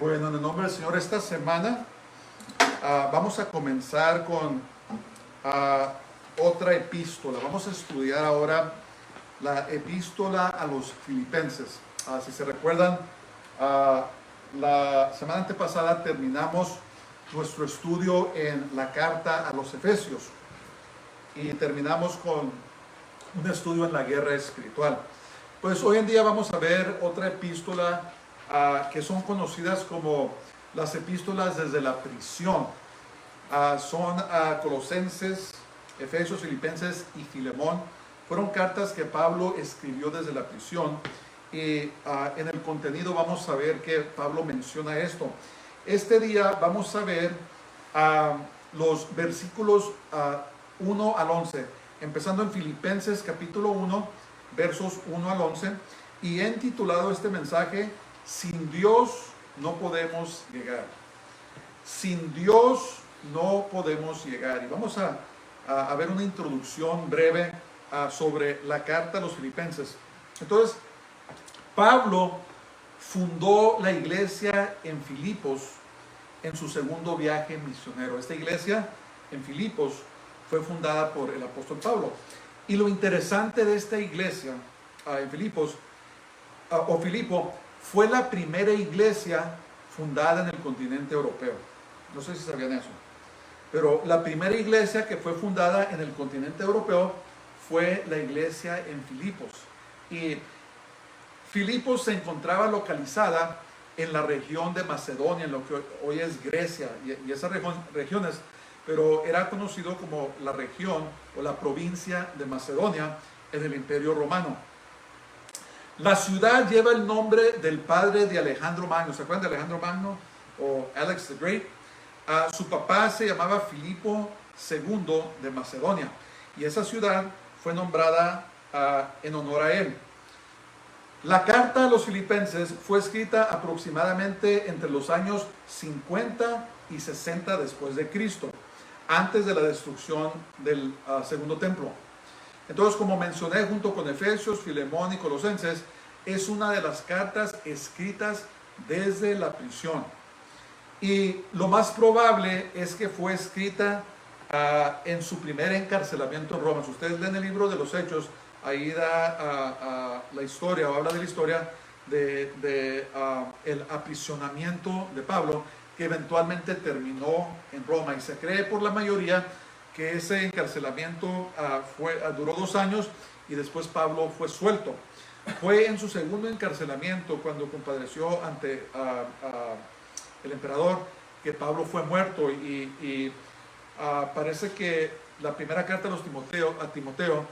Bueno, en el nombre del Señor, esta semana vamos a comenzar con otra epístola. Vamos a estudiar ahora la epístola a los Filipenses. Si se recuerdan, la semana antepasada terminamos nuestro estudio en la carta a los Efesios y terminamos con un estudio en la guerra espiritual. Pues hoy en día vamos a ver otra epístola que son conocidas como las epístolas desde la prisión. Son Colosenses, Efesios, Filipenses y Filemón. Fueron cartas que Pablo escribió desde la prisión y en el contenido vamos a ver que Pablo menciona esto. Este día vamos a ver los versículos 1 al 11, empezando en Filipenses capítulo 1, versos 1 al 11, y he titulado este mensaje: Sin Dios no podemos llegar. Sin Dios no podemos llegar. Y vamos a ver una introducción breve sobre la carta a los Filipenses. Entonces, Pablo fundó la iglesia en Filipos en su segundo viaje misionero. Esta iglesia en Filipos fue fundada por el apóstol Pablo. Y lo interesante de esta iglesia en Filipos, o Filipo, fue la primera iglesia fundada en el continente europeo. No sé si sabían eso. Pero la primera iglesia que fue fundada en el continente europeo fue la iglesia en Filipos. Y Filipos se encontraba localizada en la región de Macedonia, en lo que hoy es Grecia y esas regiones, pero era conocido como la región o la provincia de Macedonia en el Imperio Romano. La ciudad lleva el nombre del padre de Alejandro Magno. ¿Se acuerdan de Alejandro Magno o Alex the Great? Su papá se llamaba Filipo II de Macedonia y esa ciudad fue nombrada en honor a él. La carta a los Filipenses fue escrita aproximadamente entre los años 50 y 60 después de Cristo, antes de la destrucción del segundo templo. Entonces, como mencioné, junto con Efesios, Filemón y Colosenses, es una de las cartas escritas desde la prisión. Y lo más probable es que fue escrita en su primer encarcelamiento en Roma. Si ustedes leen el libro de los Hechos, ahí da la historia, o habla de la historia de el aprisionamiento de Pablo, que eventualmente terminó en Roma. Y se cree por la mayoría que ese encarcelamiento duró 2 años y después Pablo fue suelto. Fue en su segundo encarcelamiento, cuando compareció ante el emperador, que Pablo fue muerto. Y parece que la primera carta a Timoteo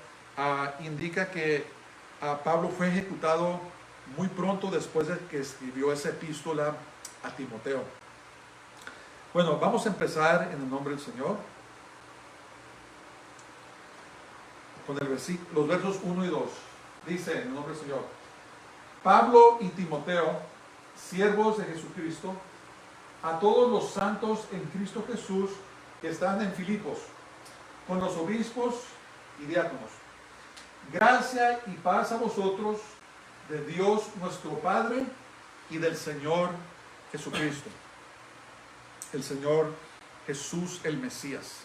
indica que Pablo fue ejecutado muy pronto después de que escribió esa epístola a Timoteo. Bueno, vamos a empezar en el nombre del Señor con los versos 1 y 2. Dice en el nombre del Señor: Pablo y Timoteo, siervos de Jesucristo, a todos los santos en Cristo Jesús que están en Filipos, con los obispos y diáconos. Gracia y paz a vosotros, de Dios nuestro Padre y del Señor Jesucristo. El Señor Jesús el Mesías.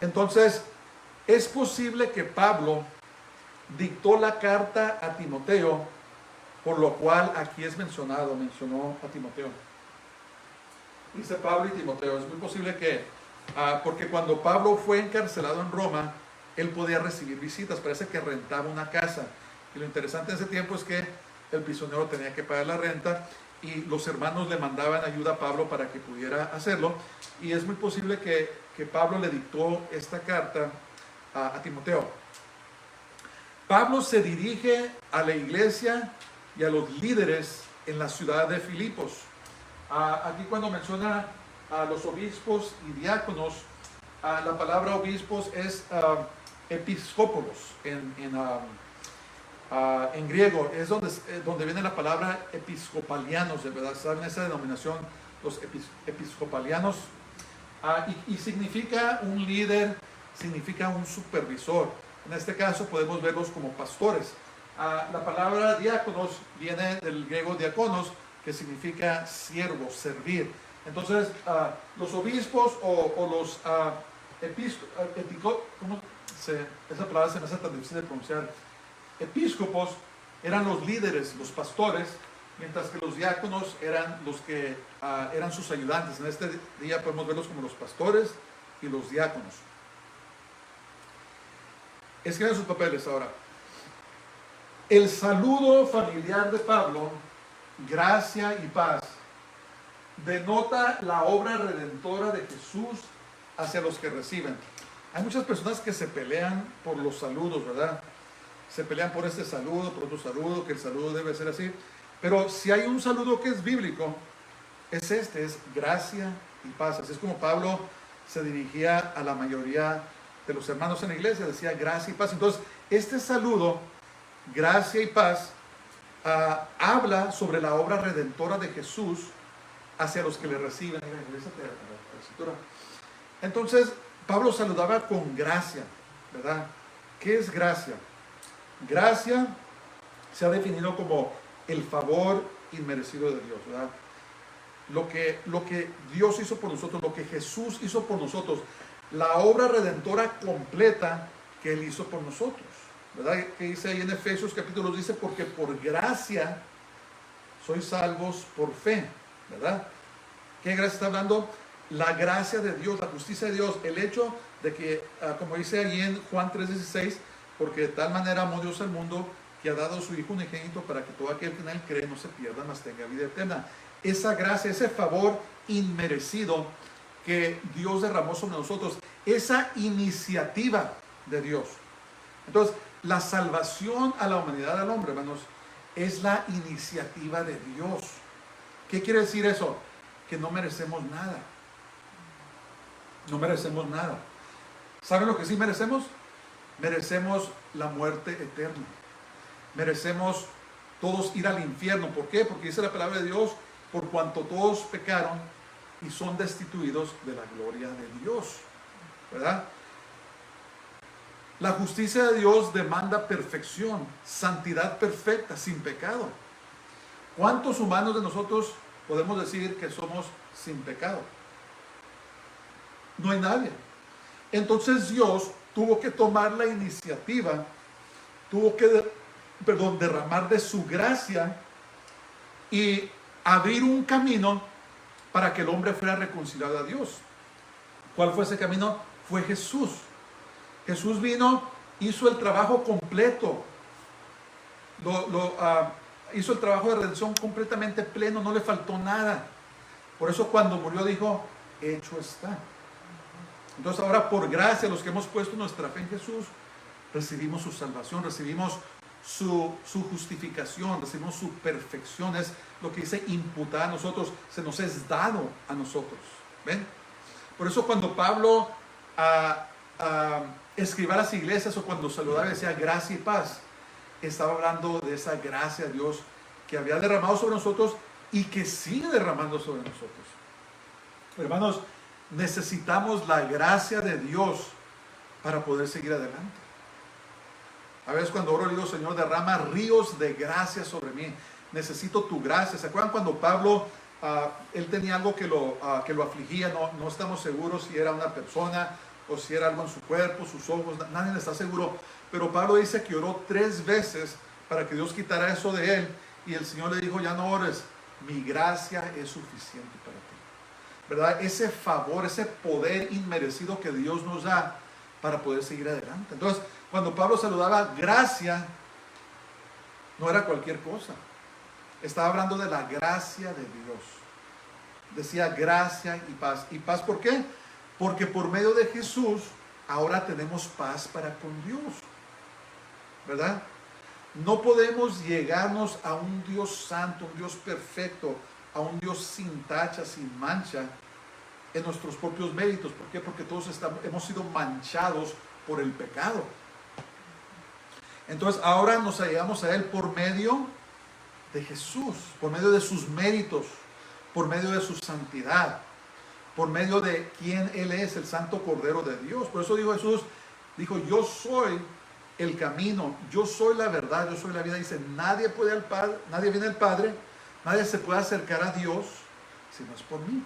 Entonces, es posible que Pablo dictó la carta a Timoteo, por lo cual aquí mencionó a Timoteo. Dice Pablo y Timoteo. Es muy posible que, porque cuando Pablo fue encarcelado en Roma, él podía recibir visitas. Parece que rentaba una casa. Y lo interesante en ese tiempo es que el prisionero tenía que pagar la renta y los hermanos le mandaban ayuda a Pablo para que pudiera hacerlo. Y es muy posible que Pablo le dictó esta carta a Timoteo. Pablo se dirige a la iglesia y a los líderes en la ciudad de Filipos. Aquí cuando menciona a los obispos y diáconos, la palabra obispos es episcópolos en griego. Es donde viene la palabra episcopalianos, de verdad. ¿Saben esa denominación? Los episcopalianos. Y significa un líder, significa un supervisor. En este caso podemos verlos como pastores. La palabra diáconos viene del griego diaconos, que significa siervo, servir. Entonces, los obispos o los esa palabra se me hace tan difícil de pronunciar. Episcopos eran los líderes, los pastores, mientras que los diáconos eran los que eran sus ayudantes. En este día podemos verlos como los pastores y los diáconos. Escriben sus papeles ahora. El saludo familiar de Pablo, gracia y paz, denota la obra redentora de Jesús hacia los que reciben. Hay muchas personas que se pelean por los saludos, ¿verdad? Se pelean por este saludo, por otro saludo, que el saludo debe ser así. Pero si hay un saludo que es bíblico, es gracia y paz. Así es como Pablo se dirigía a la mayoría de los hermanos en la iglesia, decía gracia y paz. Entonces, este saludo, gracia y paz, habla sobre la obra redentora de Jesús hacia los que le reciben. Entonces, Pablo saludaba con gracia, ¿verdad? ¿Qué es gracia? Gracia se ha definido como el favor inmerecido de Dios, ¿verdad? Lo que Dios hizo por nosotros, lo que Jesús hizo por nosotros, la obra redentora completa que Él hizo por nosotros, ¿verdad? Que dice ahí en Efesios capítulo 2, dice, porque por gracia sois salvos por fe, ¿verdad? ¿Qué gracia está hablando? La gracia de Dios, la justicia de Dios, el hecho de que, como dice ahí en Juan 3:16, porque de tal manera amó Dios al mundo que ha dado a su Hijo unigénito para que todo aquel que en Él cree no se pierda, mas tenga vida eterna. Esa gracia, ese favor inmerecido que Dios derramó sobre nosotros, esa iniciativa de Dios. Entonces, la salvación a la humanidad, al hombre, hermanos, es la iniciativa de Dios. ¿Qué quiere decir eso? Que no merecemos nada. No merecemos nada. ¿Saben lo que sí merecemos? Merecemos la muerte eterna. Merecemos todos ir al infierno. ¿Por qué? Porque dice la palabra de Dios, por cuanto todos pecaron y son destituidos de la gloria de Dios, ¿verdad? La justicia de Dios demanda perfección, santidad perfecta, sin pecado. ¿Cuántos humanos de nosotros podemos decir que somos sin pecado? No hay nadie. Entonces Dios tuvo que tomar la iniciativa, tuvo que derramar de su gracia y abrir un camino para que el hombre fuera reconciliado a Dios. ¿Cuál fue ese camino? Fue Jesús. Jesús vino, hizo el trabajo completo, hizo el trabajo de redención completamente pleno, no le faltó nada. Por eso cuando murió dijo, hecho está. Entonces ahora por gracia, los que hemos puesto nuestra fe en Jesús, recibimos su salvación, recibimos su justificación, recibimos su perfección. Es lo que dice imputada a nosotros, se nos es dado a nosotros. ¿Ven? Por eso cuando Pablo escribía a las iglesias o cuando saludaba decía gracia y paz, estaba hablando de esa gracia de Dios que había derramado sobre nosotros y que sigue derramando sobre nosotros. Hermanos, necesitamos la gracia de Dios para poder seguir adelante. A veces cuando oro digo, Señor, derrama ríos de gracia sobre mí. Necesito tu gracia. ¿Se acuerdan cuando Pablo, él tenía algo que lo afligía? No estamos seguros si era una persona o si era algo en su cuerpo, sus ojos. Nadie está seguro. Pero Pablo dice que oró 3 veces para que Dios quitara eso de él. Y el Señor le dijo, ya no ores. Mi gracia es suficiente para ti. ¿Verdad? Ese favor, ese poder inmerecido que Dios nos da para poder seguir adelante. Entonces, cuando Pablo saludaba gracia, no era cualquier cosa. Estaba hablando de la gracia de Dios. Decía gracia y paz. ¿Y paz por qué? Porque por medio de Jesús ahora tenemos paz para con Dios. ¿Verdad? No podemos llegarnos a un Dios santo, un Dios perfecto, a un Dios sin tacha, sin mancha, en nuestros propios méritos. ¿Por qué? Porque todos hemos sido manchados por el pecado. Entonces ahora nos llegamos a Él por medio de Jesús, por medio de sus méritos, por medio de su santidad, por medio de quien Él es, el Santo Cordero de Dios. Por eso dijo Jesús, dijo, yo soy el camino, yo soy la verdad, yo soy la vida. Dice, nadie viene al Padre Nadie se puede acercar a Dios si no es por mí.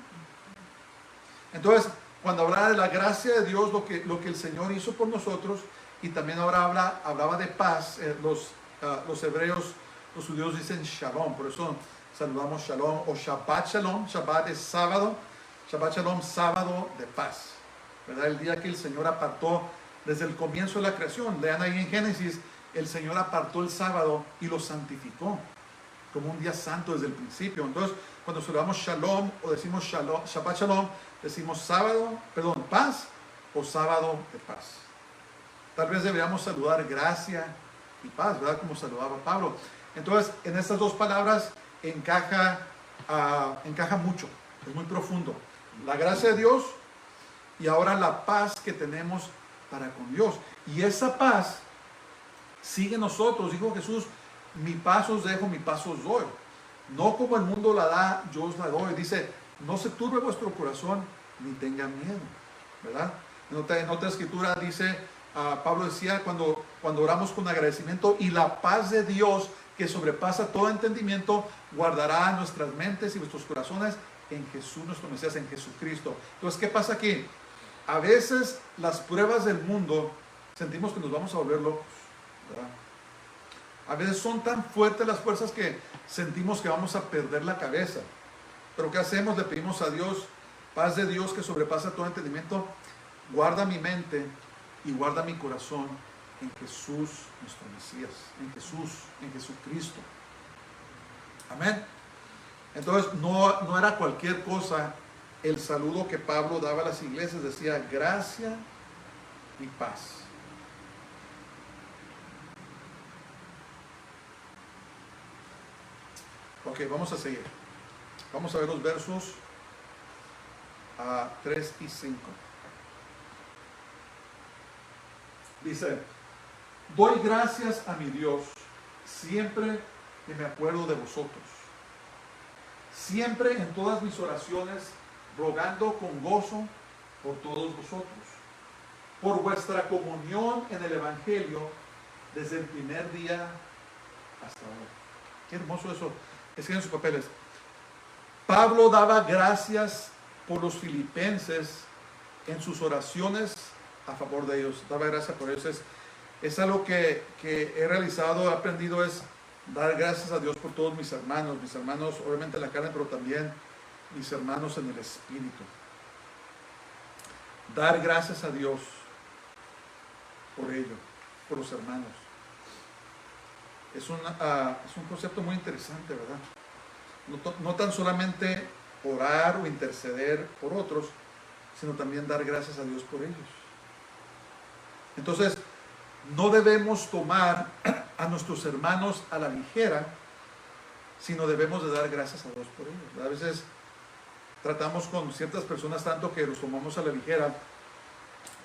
Entonces, cuando hablaba de la gracia de Dios, lo que el Señor hizo por nosotros, y también ahora hablaba de paz, los hebreos, los judíos dicen shalom, por eso saludamos shalom o Shabbat shalom. Shabbat es sábado, Shabbat shalom, sábado de paz, ¿verdad? El día que el Señor apartó desde el comienzo de la creación. Lean ahí en Génesis, el Señor apartó el sábado y lo santificó como un día santo desde el principio. Entonces, cuando saludamos shalom o decimos shalom, Shabbat shalom, decimos paz o sábado de paz. Tal vez deberíamos saludar gracia y paz, ¿verdad? Como saludaba Pablo. Entonces, en estas dos palabras encaja mucho, es muy profundo. La gracia de Dios y ahora la paz que tenemos para con Dios. Y esa paz sigue en nosotros. Dijo Jesús, mi paz os dejo, mi paz os doy. No como el mundo la da, yo os la doy. Dice, no se turbe vuestro corazón, ni tengan miedo, ¿verdad? En otra escritura dice, Pablo decía, cuando oramos con agradecimiento, y la paz de Dios, que sobrepasa todo entendimiento, guardará nuestras mentes y nuestros corazones en Jesús, nuestro Mesías, en Jesucristo. Entonces, ¿qué pasa aquí? A veces las pruebas del mundo sentimos que nos vamos a volver locos, ¿verdad? A veces son tan fuertes las fuerzas que sentimos que vamos a perder la cabeza. Pero ¿qué hacemos? Le pedimos a Dios, paz de Dios que sobrepasa todo entendimiento, guarda mi mente y guarda mi corazón en Jesús, nuestro Mesías, en Jesús, en Jesucristo. Amén. Entonces no era cualquier cosa el saludo que Pablo daba a las iglesias, decía gracia y paz. Ok, vamos a seguir. Vamos a ver los versos 3 y 5. Dice, doy gracias a mi Dios siempre que me acuerdo de vosotros. Siempre en todas mis oraciones, rogando con gozo por todos vosotros, por vuestra comunión en el Evangelio desde el primer día hasta ahora. Qué hermoso eso. Escriben sus papeles. Pablo daba gracias por los filipenses en sus oraciones a favor de ellos. Daba gracias por ellos. Es algo que he realizado, he aprendido, es dar gracias a Dios por todos mis hermanos obviamente en la carne, pero también mis hermanos en el espíritu. Dar gracias a Dios por ello, por los hermanos. Es un concepto muy interesante, ¿verdad? No tan solamente orar o interceder por otros, sino también dar gracias a Dios por ellos. Entonces, no debemos tomar a nuestros hermanos a la ligera, sino debemos de dar gracias a Dios por ellos. A veces tratamos con ciertas personas tanto que los tomamos a la ligera,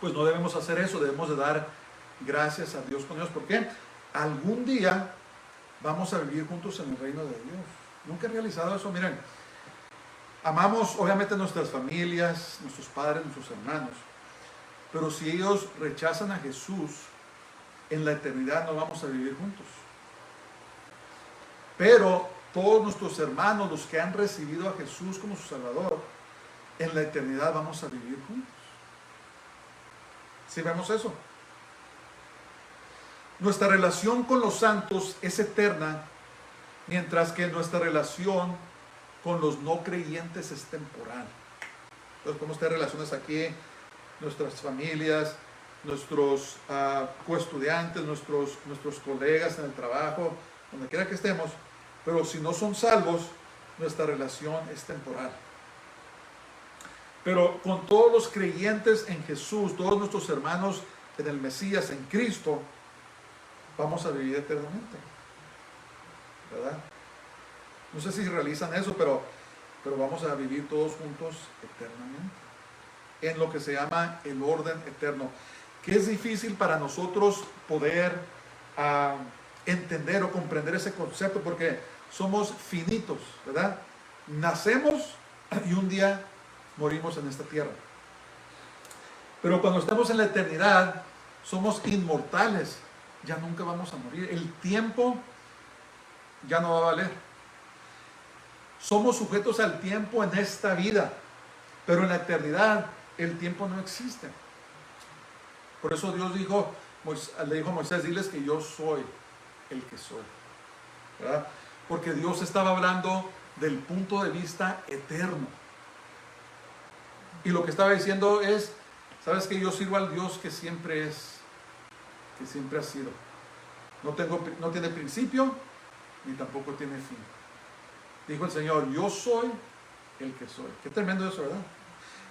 pues no debemos hacer eso, debemos de dar gracias a Dios con ellos. ¿Por qué? Algún día vamos a vivir juntos en el reino de Dios. Nunca he realizado eso. Miren, amamos obviamente nuestras familias, nuestros padres, nuestros hermanos, pero si ellos rechazan a Jesús, en la eternidad no vamos a vivir juntos. Pero todos nuestros hermanos, los que han recibido a Jesús como su Salvador, en la eternidad vamos a vivir juntos. ¿Sí vemos eso? Nuestra relación con los santos es eterna, mientras que nuestra relación con los no creyentes es temporal. Entonces podemos tener relaciones aquí, nuestras familias, nuestros coestudiantes, nuestros colegas en el trabajo, donde quiera que estemos, pero si no son salvos, nuestra relación es temporal. Pero con todos los creyentes en Jesús, todos nuestros hermanos en el Mesías, en Cristo, vamos a vivir eternamente, ¿verdad? No sé si realizan eso, pero vamos a vivir todos juntos eternamente, en lo que se llama el orden eterno, que es difícil para nosotros poder entender o comprender ese concepto, porque somos finitos, ¿verdad? Nacemos y un día morimos en esta tierra. Pero cuando estamos en la eternidad, somos inmortales, ya nunca vamos a morir. El tiempo ya no va a valer. Somos sujetos al tiempo en esta vida, pero en la eternidad el tiempo no existe. Por eso Dios le dijo a Moisés, diles que yo soy el que soy, ¿verdad? Porque Dios estaba hablando del punto de vista eterno. Y lo que estaba diciendo es, sabes que yo sirvo al Dios que siempre es, que siempre ha sido. No tiene principio, ni tampoco tiene fin. Dijo el Señor, yo soy el que soy. Qué tremendo eso, ¿verdad?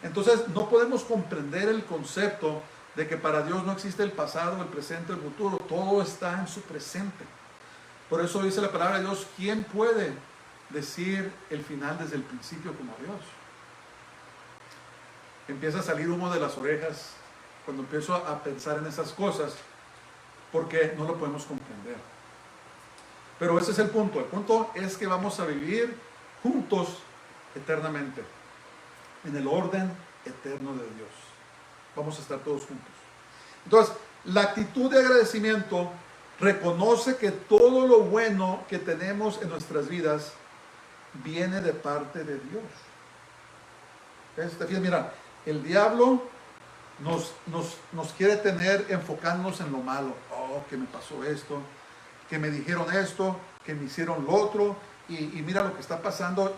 Entonces no podemos comprender el concepto de que para Dios no existe el pasado, el presente, el futuro. Todo está en su presente. Por eso dice la palabra de Dios, ¿quién puede decir el final desde el principio como Dios? Empieza a salir humo de las orejas cuando empiezo a pensar en esas cosas, porque no lo podemos comprender. Pero ese es el punto. El punto es que vamos a vivir juntos eternamente, en el orden eterno de Dios. Vamos a estar todos juntos. Entonces, la actitud de agradecimiento reconoce que todo lo bueno que tenemos en nuestras vidas viene de parte de Dios. Mira, el diablo nos quiere tener enfocándonos en lo malo. Oh, que me pasó esto, que me dijeron esto, que me hicieron lo otro, y mira lo que está pasando,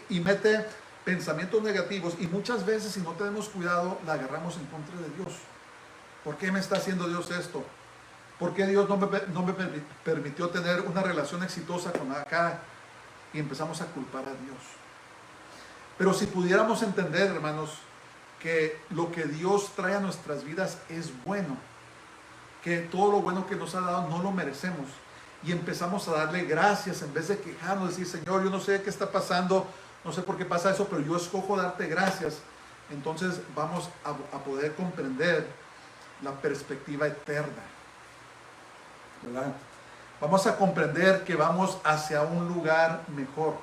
y mete pensamientos negativos, y muchas veces, si no tenemos cuidado, la agarramos en contra de Dios. ¿Por qué me está haciendo Dios esto? ¿Por qué Dios no me permitió tener una relación exitosa con acá? Y empezamos a culpar a Dios. Pero si pudiéramos entender, hermanos, que lo que Dios trae a nuestras vidas es bueno, que todo lo bueno que nos ha dado no lo merecemos, y empezamos a darle gracias en vez de quejarnos, decir, Señor, yo no sé qué está pasando, no sé por qué pasa eso, pero yo escojo darte gracias. Entonces vamos a poder comprender la perspectiva eterna, ¿verdad? Vamos a comprender que vamos hacia un lugar mejor.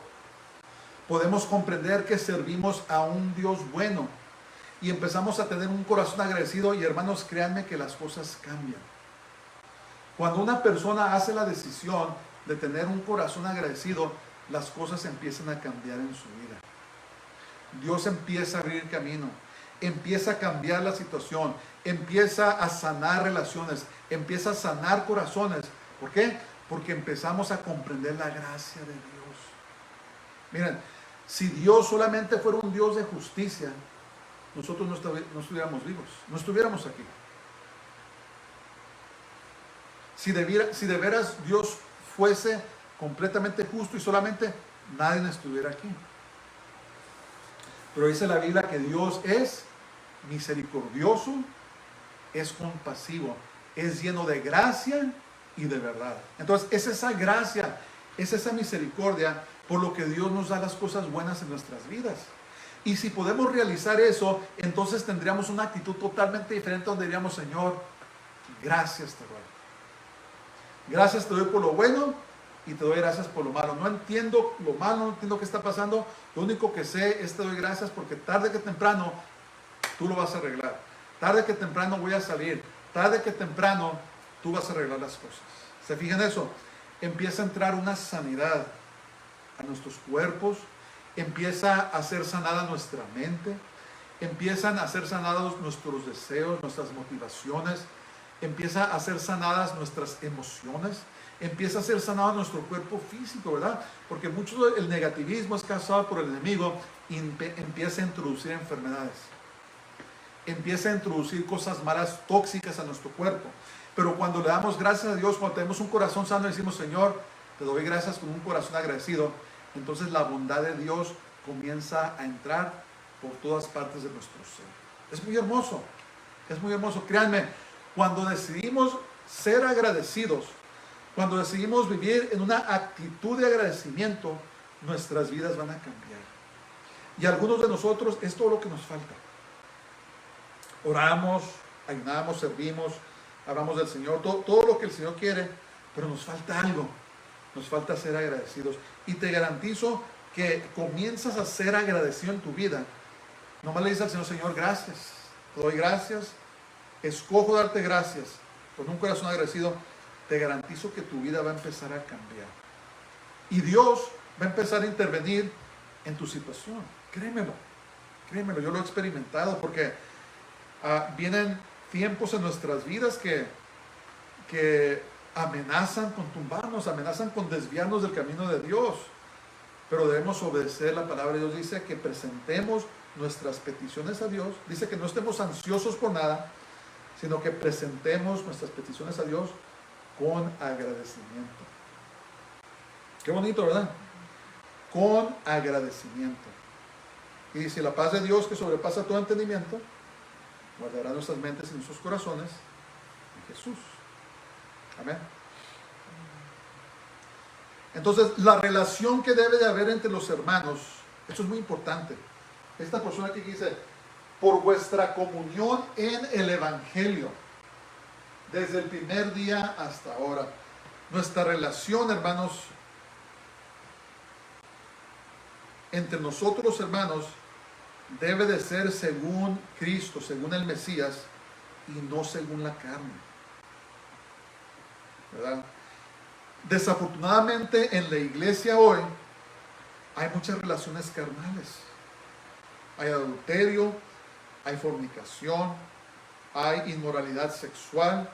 Podemos comprender que servimos a un Dios bueno y empezamos a tener un corazón agradecido, y hermanos, créanme que las cosas cambian. Cuando una persona hace la decisión de tener un corazón agradecido, las cosas empiezan a cambiar en su vida. Dios empieza a abrir camino, empieza a cambiar la situación, empieza a sanar relaciones, empieza a sanar corazones. ¿Por qué? Porque empezamos a comprender la gracia de Dios. Miren, si Dios solamente fuera un Dios de justicia, nosotros no estuviéramos vivos, no estuviéramos aquí. Si de veras Dios fuese completamente justo y solamente, nadie estuviera aquí. Pero dice la Biblia que Dios es misericordioso, es compasivo, es lleno de gracia y de verdad. Entonces es esa gracia, es esa misericordia por lo que Dios nos da las cosas buenas en nuestras vidas. Y si podemos realizar eso, entonces tendríamos una actitud totalmente diferente, donde diríamos, Señor, gracias te doy. Gracias te doy por lo bueno y te doy gracias por lo malo. No entiendo lo malo, no entiendo qué está pasando. Lo único que sé es te doy gracias, porque tarde que temprano tú lo vas a arreglar. Tarde que temprano voy a salir. Tarde que temprano tú vas a arreglar las cosas. ¿Se fijan eso? Empieza a entrar una sanidad a nuestros cuerpos. Empieza a ser sanada nuestra mente. Empiezan a ser sanados nuestros deseos, nuestras motivaciones. Empieza a ser sanadas nuestras emociones. Empieza a ser sanado nuestro cuerpo físico, ¿verdad? Porque mucho del negativismo es causado por el enemigo y empieza a introducir enfermedades. Empieza a introducir cosas malas, tóxicas a nuestro cuerpo. Pero cuando le damos gracias a Dios, cuando tenemos un corazón sano y decimos, Señor, te doy gracias con un corazón agradecido, entonces la bondad de Dios comienza a entrar por todas partes de nuestro ser. Es muy hermoso, es muy hermoso. Créanme, cuando decidimos ser agradecidos, cuando decidimos vivir en una actitud de agradecimiento, nuestras vidas van a cambiar. Y a algunos de nosotros es todo lo que nos falta. Oramos, ayunamos, servimos, hablamos del Señor, todo lo que el Señor quiere, pero nos falta algo. Nos falta ser agradecidos. Y te garantizo que comienzas a ser agradecido en tu vida. Nomás le dices al Señor, Señor, gracias. Te doy gracias. Escojo darte gracias. Con un corazón agradecido, te garantizo que tu vida va a empezar a cambiar. Y Dios va a empezar a intervenir en tu situación. Créemelo, créemelo, yo lo he experimentado porque vienen tiempos en nuestras vidas que amenazan con tumbarnos, amenazan con desviarnos del camino de Dios. Pero debemos obedecer la palabra de Dios. Dice que presentemos nuestras peticiones a Dios. Dice que no estemos ansiosos por nada, sino que presentemos nuestras peticiones a Dios con agradecimiento. Qué bonito, ¿verdad? Con agradecimiento. Y dice, la paz de Dios que sobrepasa todo entendimiento, guardará nuestras mentes y nuestros corazones en Jesús. Amén. Entonces, la relación que debe de haber entre los hermanos, esto es muy importante. Esta persona aquí dice, por vuestra comunión en el Evangelio, desde el primer día hasta ahora. Nuestra relación, hermanos, entre nosotros los hermanos, debe de ser según Cristo, según el Mesías, y no según la carne. ¿Verdad? Desafortunadamente en la iglesia hoy hay muchas relaciones carnales. Hay adulterio, hay fornicación, hay inmoralidad sexual,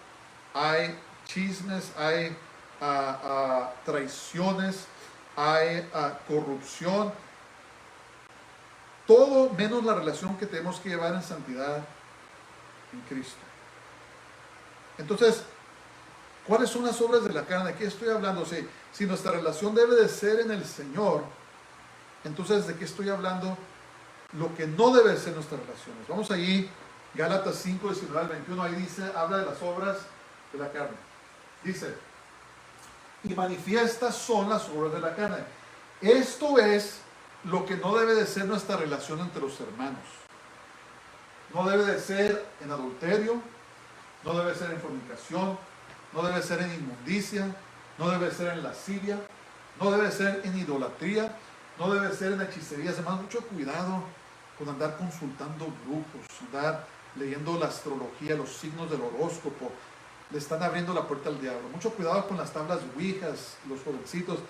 hay chismes, hay traiciones, hay corrupción. Todo menos la relación que tenemos que llevar en santidad en Cristo. Entonces, ¿cuáles son las obras de la carne? ¿De qué estoy hablando? Si nuestra relación debe de ser en el Señor, entonces ¿de qué estoy hablando? Lo que no debe ser nuestras relaciones. Vamos allí, Gálatas 5, 19 al 21, ahí dice, habla de las obras de la carne. Dice, y manifiestas son las obras de la carne. Esto es lo que no debe de ser nuestra relación entre los hermanos. No debe de ser en adulterio, no debe ser en fornicación, no debe ser en inmundicia, no debe ser en lascivia, no debe ser en idolatría, no debe ser en hechicerías. Además, mucho cuidado con andar consultando brujos, andar leyendo la astrología, los signos del horóscopo. Le están abriendo la puerta al diablo. Mucho cuidado con las tablas ouijas, los jovencitos.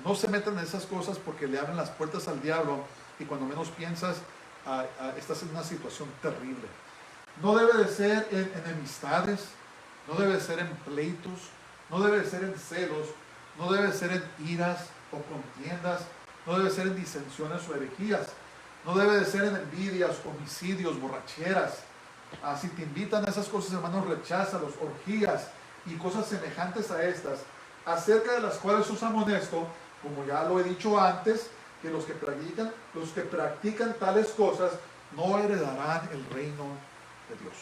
No se metan en esas cosas porque le abren las puertas al diablo y cuando menos piensas, estás en una situación terrible. No debe de ser en enemistades, no debe de ser en pleitos, no debe de ser en celos, no debe de ser en iras o contiendas, no debe de ser en disensiones o herejías, no debe de ser en envidias, homicidios, borracheras. Si te invitan a esas cosas, hermanos, recházalos, orgías y cosas semejantes a estas, acerca de las cuales os amonesto, como ya lo he dicho antes, que los que practican tales cosas no heredarán el reino de Dios.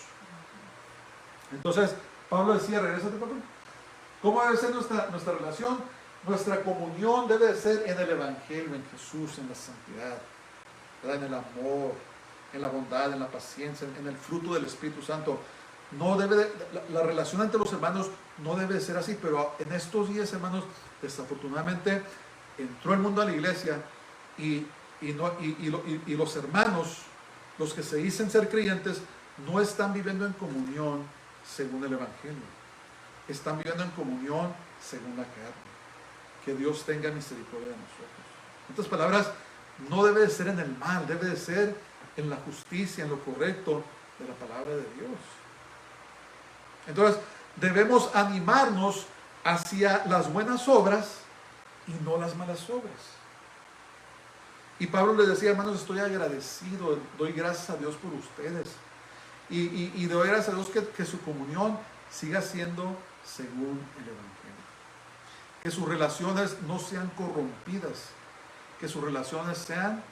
Entonces, Pablo decía, regrésate, papá. ¿Cómo debe ser nuestra relación? Nuestra comunión debe de ser en el Evangelio, en Jesús, en la santidad, ¿verdad? En el amor, en la bondad, en la paciencia, en el fruto del Espíritu Santo. No debe la relación entre los hermanos no debe de ser así, pero en estos días, hermanos, desafortunadamente entró el mundo a la iglesia y los hermanos, los que se dicen ser creyentes, no están viviendo en comunión según el Evangelio. Están viviendo en comunión según la carne. Que Dios tenga misericordia de nosotros. En otras palabras, no debe de ser en el mal, debe de ser en la justicia, en lo correcto de la palabra de Dios. Entonces, debemos animarnos hacia las buenas obras y no las malas obras. Y Pablo les decía, hermanos, estoy agradecido, doy gracias a Dios por ustedes. Y doy gracias a Dios que su comunión siga siendo según el Evangelio. Que sus relaciones no sean corrompidas, que sus relaciones sean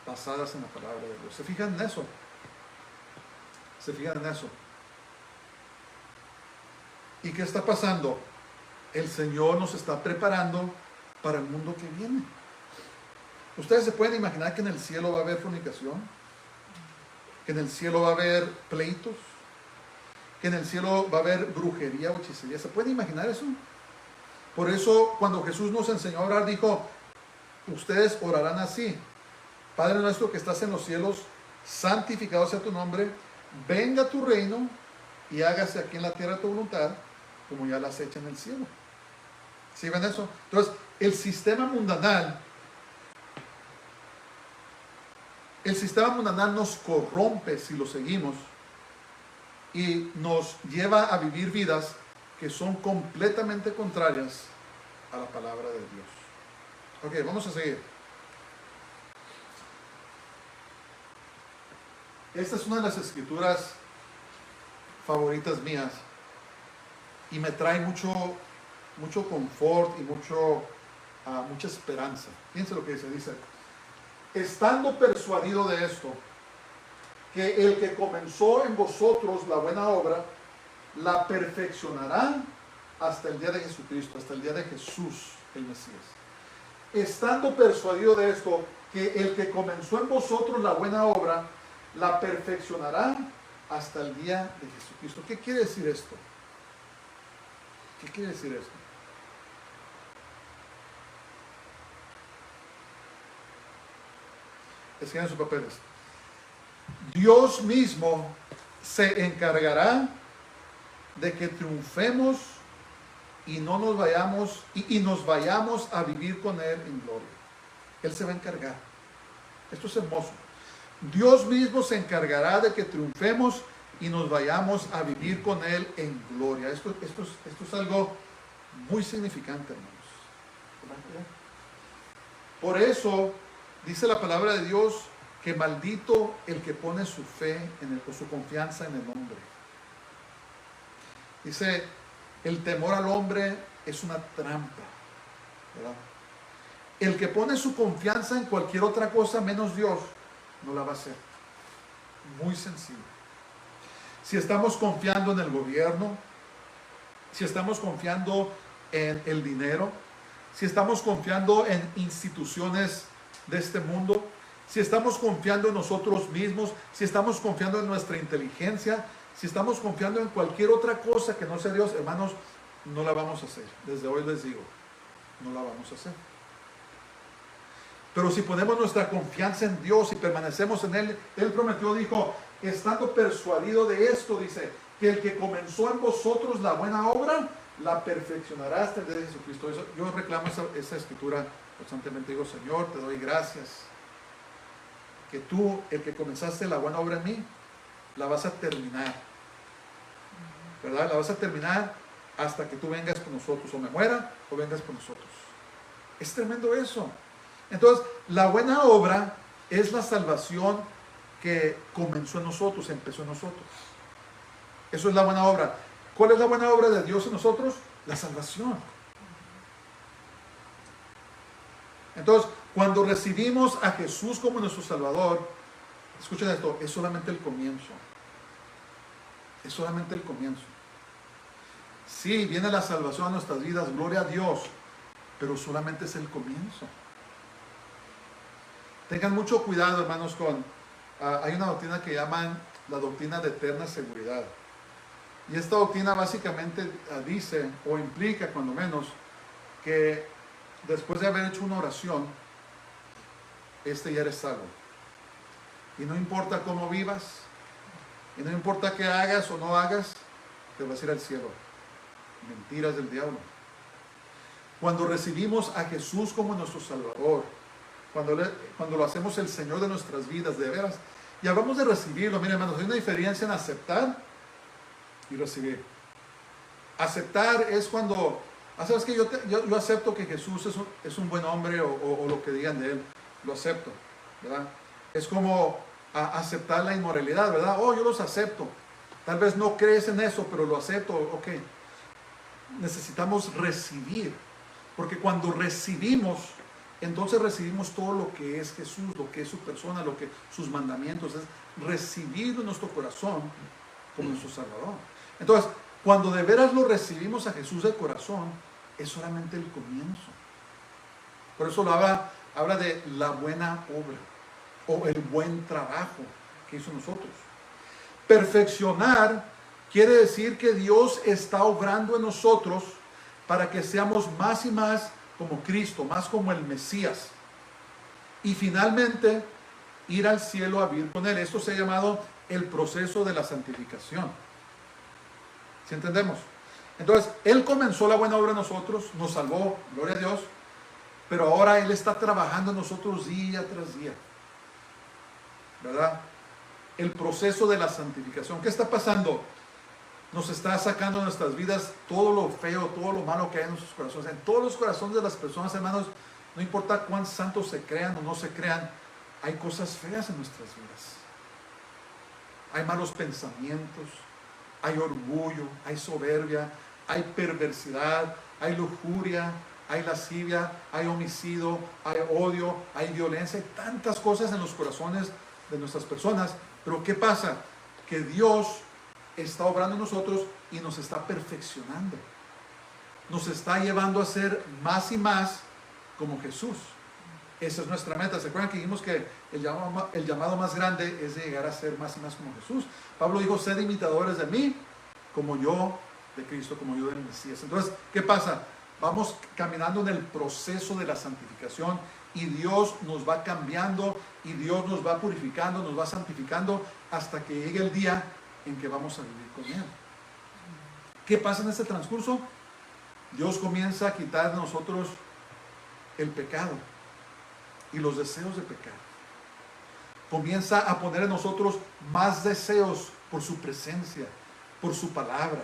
basadas en la palabra de Dios. ¿Se fijan en eso? ¿Se fijan en eso? ¿Y qué está pasando? El Señor nos está preparando para el mundo que viene. ¿Ustedes se pueden imaginar que en el cielo va a haber fornicación? ¿Que en el cielo va a haber pleitos? ¿Que en el cielo va a haber brujería o hechicería? ¿Se pueden imaginar eso? Por eso cuando Jesús nos enseñó a orar, dijo, ustedes orarán así: Padre nuestro que estás en los cielos, santificado sea tu nombre, venga tu reino y hágase aquí en la tierra tu voluntad, como ya la has hecho en el cielo. ¿Sí ven eso? Entonces, el sistema mundanal El sistema mundanal nos corrompe si lo seguimos y nos lleva a vivir vidas que son completamente contrarias a la palabra de Dios. Ok, vamos a seguir. Esta es una de las escrituras favoritas mías y me trae mucho confort y mucha esperanza. Fíjense lo que dice. Estando persuadido de esto, que el que comenzó en vosotros la buena obra, la perfeccionará hasta el día de Jesucristo, hasta el día de Jesús, el Mesías. Estando persuadido de esto, que el que comenzó en vosotros la buena obra, la perfeccionará hasta el día de Jesucristo. ¿Qué quiere decir esto? ¿Qué quiere decir esto? Escriban sus papeles. Dios mismo se encargará de que triunfemos y no nos vayamos y nos vayamos a vivir con Él en gloria. Él se va a encargar. Esto es hermoso. Dios mismo se encargará de que triunfemos y nos vayamos a vivir con Él en gloria. Esto es algo muy significante, hermanos. Por eso dice la palabra de Dios que maldito el que pone su fe o su confianza en el hombre. Dice, el temor al hombre es una trampa, ¿verdad? El que pone su confianza en cualquier otra cosa menos Dios, no la va a hacer. Muy sencillo. Si estamos confiando en el gobierno, si estamos confiando en el dinero, si estamos confiando en instituciones de este mundo, si estamos confiando en nosotros mismos, si estamos confiando en nuestra inteligencia, si estamos confiando en cualquier otra cosa que no sea Dios, hermanos, no la vamos a hacer. Desde hoy les digo, no la vamos a hacer. Pero si ponemos nuestra confianza en Dios y permanecemos en Él, Él prometió, dijo, estando persuadido de esto, dice, que el que comenzó en vosotros la buena obra, la perfeccionará hasta el día de Jesucristo. Yo reclamo esa escritura constantemente. Digo, Señor, te doy gracias, que tú, el que comenzaste la buena obra en mí, la vas a terminar, ¿verdad? La vas a terminar hasta que tú vengas con nosotros, o me muera, o vengas con nosotros. Es tremendo eso. Entonces, la buena obra es la salvación que comenzó en nosotros, empezó en nosotros. Eso es la buena obra. ¿Cuál es la buena obra de Dios en nosotros? La salvación. Entonces, cuando recibimos a Jesús como nuestro Salvador, escuchen esto, es solamente el comienzo. Es solamente el comienzo. Sí, viene la salvación a nuestras vidas, gloria a Dios, pero solamente es el comienzo. Tengan mucho cuidado, hermanos, hay una doctrina que llaman la doctrina de eterna seguridad. Y esta doctrina básicamente dice, o implica cuando menos, que después de haber hecho una oración, ya eres salvo. Y no importa cómo vivas, y no importa qué hagas o no hagas, te vas a ir al cielo. Mentiras del diablo. Cuando recibimos a Jesús como nuestro Salvador, cuando lo hacemos el Señor de nuestras vidas, de veras, y hablamos de recibirlo, miren, hermanos, hay una diferencia en aceptar y recibir. Aceptar es cuando, ¿sabes qué? Yo acepto que Jesús es un buen hombre o lo que digan de él, lo acepto, ¿verdad? Es como aceptar la inmoralidad, ¿verdad? Oh, yo los acepto. Tal vez no crees en eso, pero lo acepto, ok. Necesitamos recibir, porque cuando recibimos, entonces recibimos todo lo que es Jesús, lo que es su persona, lo que sus mandamientos, es recibirlo en nuestro corazón como nuestro Salvador. Entonces, cuando de veras lo recibimos a Jesús de corazón, es solamente el comienzo. Por eso habla de la buena obra o el buen trabajo que hizo nosotros. Perfeccionar quiere decir que Dios está obrando en nosotros para que seamos más y más como Cristo, más como el Mesías. Y finalmente, ir al cielo a vivir con Él. Esto se ha llamado el proceso de la santificación. ¿Sí entendemos? Entonces, Él comenzó la buena obra en nosotros, nos salvó, gloria a Dios, pero ahora Él está trabajando en nosotros día tras día. ¿verdad? El proceso de la santificación. ¿Qué está pasando? Nos está sacando de nuestras vidas todo lo feo, todo lo malo que hay en nuestros corazones. En todos los corazones de las personas, hermanos, no importa cuán santos se crean o no se crean, hay cosas feas en nuestras vidas. Hay malos pensamientos, hay orgullo, hay soberbia, hay perversidad, hay lujuria, hay lascivia, hay homicidio, hay odio, hay violencia, hay tantas cosas en los corazones de nuestras personas. Pero ¿qué pasa? Que Dios está obrando en nosotros y nos está perfeccionando. Nos está llevando a ser más y más como Jesús. Esa es nuestra meta. ¿Se acuerdan que dijimos que el llamado más grande es de llegar a ser más y más como Jesús? Pablo dijo, sed imitadores de mí, como yo de Cristo, como yo del Mesías. Entonces, ¿qué pasa? Vamos caminando en el proceso de la santificación y Dios nos va cambiando y Dios nos va purificando, nos va santificando hasta que llegue el día en que vamos a vivir con Él. ¿Qué pasa en este transcurso? Dios comienza a quitar de nosotros el pecado y los deseos de pecar. Comienza a poner en nosotros más deseos por su presencia, por su palabra,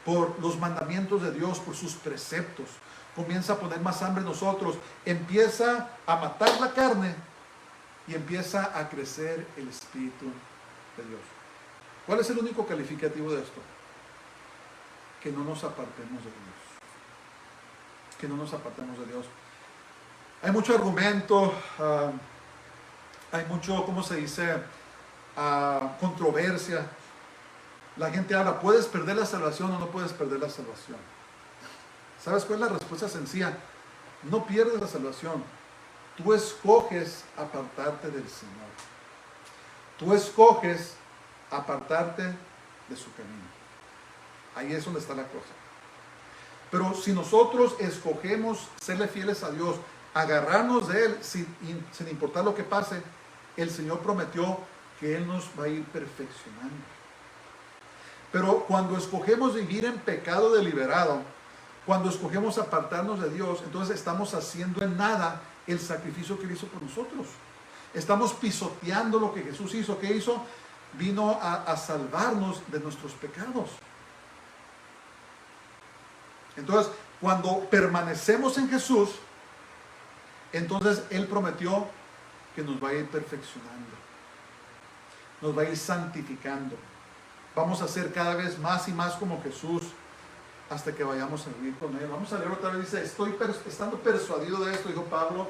por los mandamientos de Dios, por sus preceptos. Comienza a poner más hambre en nosotros. Empieza a matar la carne y empieza a crecer el Espíritu de Dios. ¿Cuál es el único calificativo de esto? Que no nos apartemos de Dios. Que no nos apartemos de Dios. Hay mucho argumento, hay mucho, ¿cómo se dice? Controversia. La gente habla, ¿puedes perder la salvación o no puedes perder la salvación? ¿Sabes cuál es la respuesta sencilla? No pierdes la salvación. Tú escoges apartarte del Señor. Tú escoges apartarte de su camino. Ahí es donde está la cosa. Pero si nosotros escogemos serle fieles a Dios, agarrarnos de Él sin importar lo que pase, el Señor prometió que Él nos va a ir perfeccionando. Pero cuando escogemos vivir en pecado deliberado, cuando escogemos apartarnos de Dios, entonces estamos haciendo en nada el sacrificio que Él hizo por nosotros. Estamos pisoteando lo que Jesús hizo. ¿Qué hizo? Vino a salvarnos de nuestros pecados. Entonces, cuando permanecemos en Jesús, entonces Él prometió que nos va a ir perfeccionando, nos va a ir santificando. Vamos a ser cada vez más y más como Jesús hasta que vayamos a vivir con Él. Vamos a leer otra vez. Dice, estando persuadido de esto, dijo Pablo,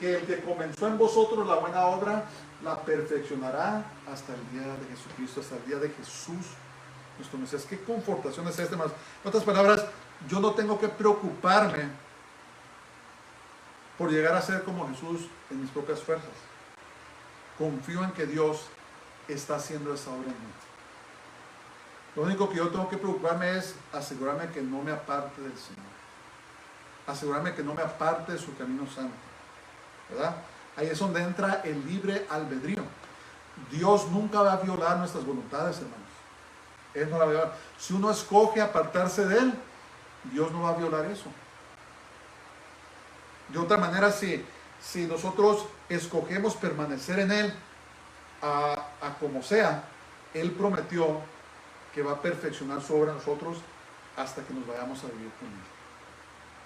que el que comenzó en vosotros la buena obra, la perfeccionará hasta el día de Jesucristo, hasta el día de Jesús, nuestro Mesías. ¿Qué confortación es esta, hermanos? En otras palabras, yo no tengo que preocuparme por llegar a ser como Jesús en mis propias fuerzas. Confío en que Dios está haciendo esa obra en mí. Lo único que yo tengo que preocuparme es asegurarme que no me aparte del Señor. Asegurarme que no me aparte de su camino santo. ¿Verdad? Ahí es donde entra el libre albedrío. Dios nunca va a violar nuestras voluntades, hermanos. Él no la va a violar. Si uno escoge apartarse de Él, Dios no va a violar eso. De otra manera, si nosotros escogemos permanecer en Él, a como sea, Él prometió que va a perfeccionar su obra en nosotros hasta que nos vayamos a vivir con Él.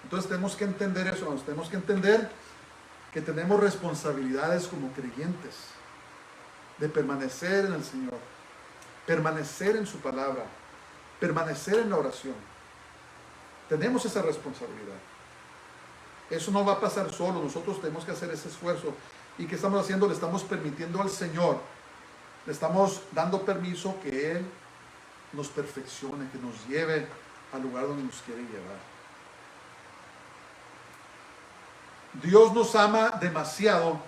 Entonces tenemos que entender eso, hermanos. Tenemos que entender que tenemos responsabilidades como creyentes de permanecer en el Señor, permanecer en su palabra, permanecer en la oración. Tenemos esa responsabilidad. Eso no va a pasar solo. Nosotros tenemos que hacer ese esfuerzo. ¿Y qué estamos haciendo? Le estamos permitiendo al Señor, le estamos dando permiso que Él nos perfeccione, que nos lleve al lugar donde nos quiere llevar. Dios nos ama demasiado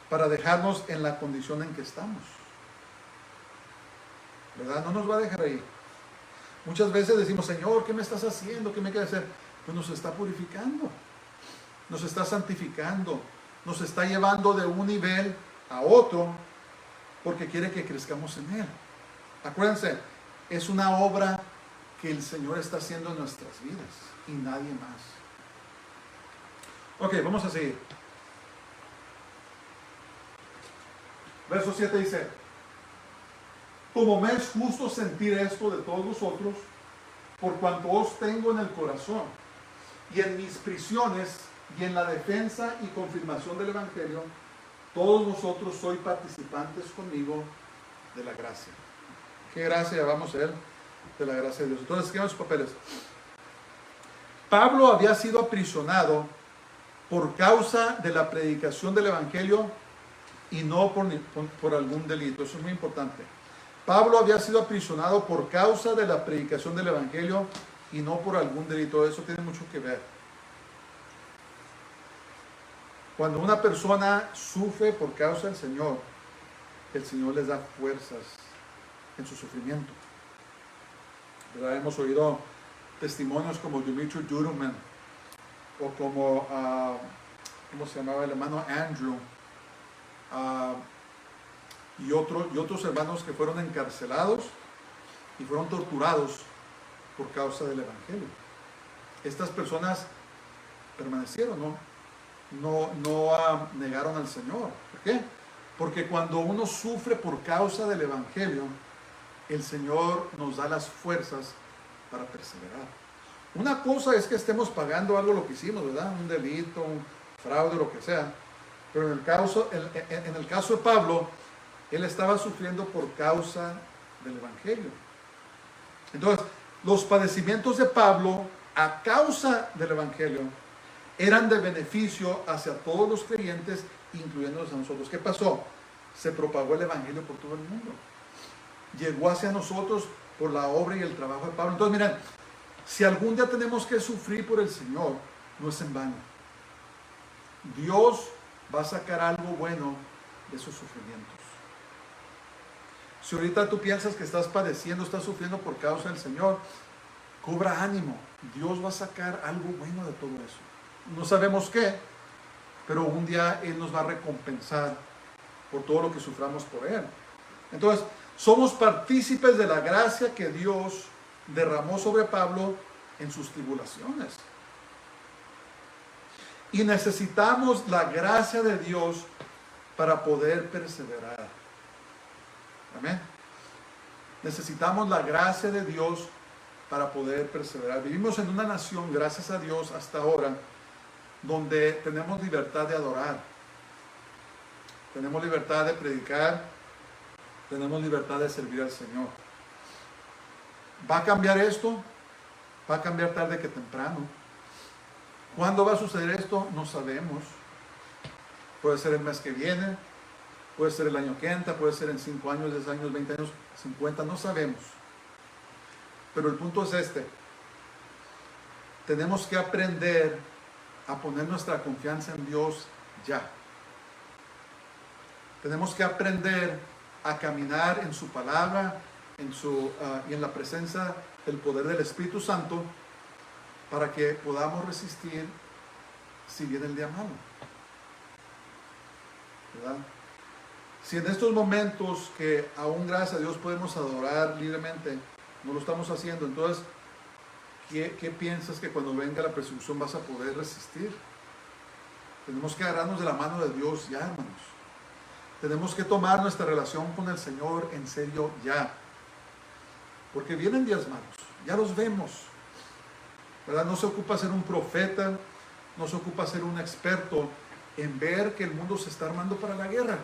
para dejarnos en la condición en que estamos. ¿Verdad? No nos va a dejar ahí. Muchas veces decimos, Señor, ¿qué me estás haciendo? ¿Qué me quieres hacer? Pues nos está purificando, nos está santificando, nos está llevando de un nivel a otro porque quiere que crezcamos en Él. Acuérdense, es una obra que el Señor está haciendo en nuestras vidas y nadie más. Ok, vamos a seguir. Verso 7 dice: como me es justo sentir esto de todos vosotros, por cuanto os tengo en el corazón, y en mis prisiones, y en la defensa y confirmación del Evangelio, todos vosotros sois participantes conmigo de la gracia. ¿Qué gracia vamos a ver? De la gracia de Dios. Entonces, escriban sus papeles. Pablo había sido aprisionado por causa de la predicación del Evangelio y no por algún delito. Eso es muy importante. Pablo había sido aprisionado por causa de la predicación del Evangelio y no por algún delito. Eso tiene mucho que ver. Cuando una persona sufre por causa del Señor, el Señor les da fuerzas en su sufrimiento. ¿Verdad? Hemos oído testimonios como Dimitri Duduman o como, ¿cómo se llamaba el hermano? Andrew, y otros hermanos que fueron encarcelados y fueron torturados por causa del Evangelio. Estas personas permanecieron, no negaron al Señor. ¿Por qué? Porque cuando uno sufre por causa del Evangelio, el Señor nos da las fuerzas para perseverar. Una cosa es que estemos pagando algo lo que hicimos, ¿verdad? Un delito, un fraude, lo que sea. Pero en el caso de Pablo, él estaba sufriendo por causa del Evangelio. Entonces, los padecimientos de Pablo, a causa del Evangelio, eran de beneficio hacia todos los creyentes, incluyéndonos a nosotros. ¿Qué pasó? Se propagó el Evangelio por todo el mundo. Llegó hacia nosotros por la obra y el trabajo de Pablo. Entonces, miren, si algún día tenemos que sufrir por el Señor, no es en vano. Dios va a sacar algo bueno de esos sufrimientos. Si ahorita tú piensas que estás padeciendo, estás sufriendo por causa del Señor, cobra ánimo. Dios va a sacar algo bueno de todo eso. No sabemos qué, pero un día Él nos va a recompensar por todo lo que suframos por Él. Entonces, somos partícipes de la gracia que Dios derramó sobre Pablo en sus tribulaciones. Y necesitamos la gracia de Dios para poder perseverar. Amén. Necesitamos la gracia de Dios para poder perseverar. Vivimos en una nación, gracias a Dios, hasta ahora, donde tenemos libertad de adorar. Tenemos libertad de predicar. Tenemos libertad de servir al Señor. ¿Va a cambiar esto? Va a cambiar tarde que temprano. ¿Cuándo va a suceder esto? No sabemos. Puede ser el mes que viene, puede ser el año que entra, puede ser en 5 años, 10 años, 20 años, 50, no sabemos. Pero el punto es este. Tenemos que aprender a poner nuestra confianza en Dios ya. Tenemos que aprender a caminar en su palabra, y en la presencia del poder del Espíritu Santo, para que podamos resistir si viene el día malo. ¿Verdad? Si en estos momentos que aún gracias a Dios podemos adorar libremente, no lo estamos haciendo, entonces, ¿qué piensas que cuando venga la persecución vas a poder resistir? Tenemos que agarrarnos de la mano de Dios ya, hermanos. Tenemos que tomar nuestra relación con el Señor en serio ya. Porque vienen días malos, ya los vemos. ¿Verdad? No se ocupa ser un profeta, no se ocupa ser un experto en ver que el mundo se está armando para la guerra.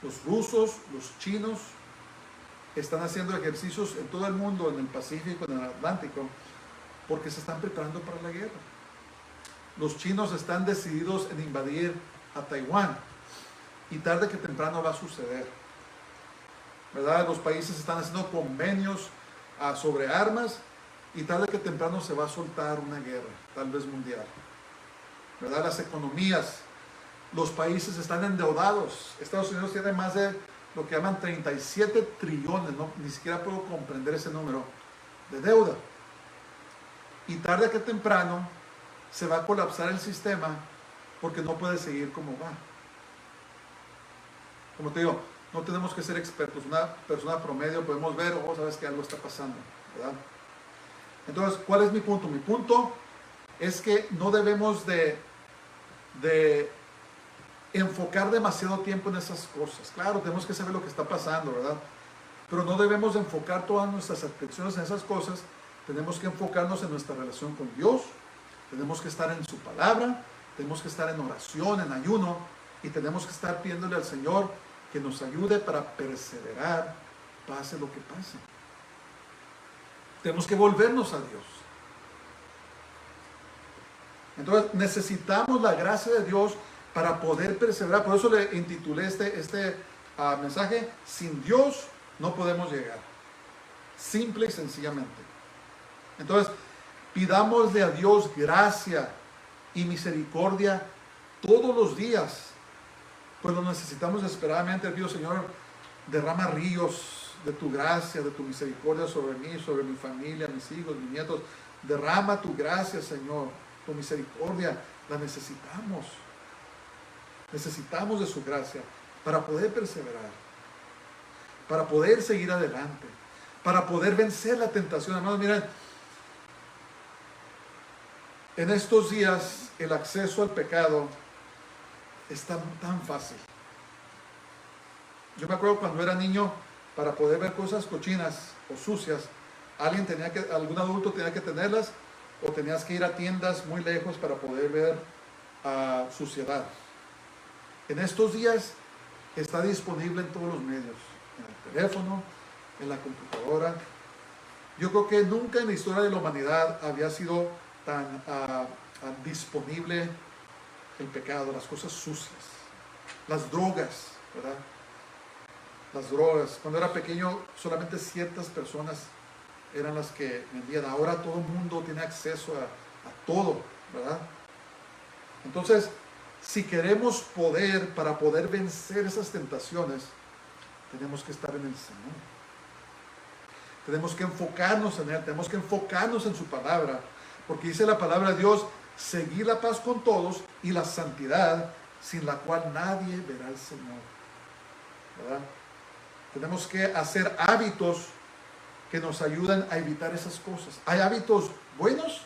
Los rusos, los chinos, están haciendo ejercicios en todo el mundo, en el Pacífico, en el Atlántico, porque se están preparando para la guerra. Los chinos están decididos en invadir a Taiwán, y tarde que temprano va a suceder. ¿Verdad? Los países están haciendo convenios sobre armas, y tarde que temprano se va a soltar una guerra, tal vez mundial. ¿Verdad? Las economías, los países están endeudados. Estados Unidos tiene más de lo que llaman 37 trillones, ¿no? Ni siquiera puedo comprender ese número de deuda. Y tarde que temprano se va a colapsar el sistema porque no puede seguir como va. Como te digo, no tenemos que ser expertos. Una persona promedio podemos ver, sabes que algo está pasando, ¿verdad? Entonces, ¿cuál es mi punto? Mi punto es que no debemos de enfocar demasiado tiempo en esas cosas. Claro, tenemos que saber lo que está pasando, ¿verdad? Pero no debemos enfocar todas nuestras atenciones en esas cosas. Tenemos que enfocarnos en nuestra relación con Dios. Tenemos que estar en su palabra. Tenemos que estar en oración, en ayuno. Y tenemos que estar pidiéndole al Señor que nos ayude para perseverar, pase lo que pase. Tenemos que volvernos a Dios. Entonces necesitamos la gracia de Dios para poder perseverar. Por eso le intitulé este mensaje: sin Dios no podemos llegar. Simple y sencillamente. Entonces, pidámosle a Dios gracia y misericordia todos los días. Pues lo necesitamos desesperadamente. Pido, Señor, derrama ríos de tu gracia, de tu misericordia sobre mí, sobre mi familia, mis hijos, mis nietos. Derrama tu gracia, Señor, tu misericordia. La necesitamos. Necesitamos de su gracia para poder perseverar, para poder seguir adelante, para poder vencer la tentación. Hermanos, miren, en estos días el acceso al pecado está tan fácil. Yo me acuerdo cuando era niño, para poder ver cosas cochinas o sucias, algún adulto tenía que tenerlas, o tenías que ir a tiendas muy lejos para poder ver suciedad. En estos días está disponible en todos los medios, en el teléfono, en la computadora. Yo creo que nunca en la historia de la humanidad había sido tan disponible el pecado, las cosas sucias, las drogas, ¿verdad? Las drogas. Cuando era pequeño, solamente ciertas personas eran las que vendían. Ahora todo el mundo tiene acceso a todo, ¿verdad? Entonces, si queremos para poder vencer esas tentaciones, tenemos que estar en el Señor. Tenemos que enfocarnos en Él, tenemos que enfocarnos en su palabra, porque dice la palabra de Dios: seguir la paz con todos y la santidad, sin la cual nadie verá al Señor, ¿verdad? Tenemos que hacer hábitos que nos ayuden a evitar esas cosas. Hay hábitos buenos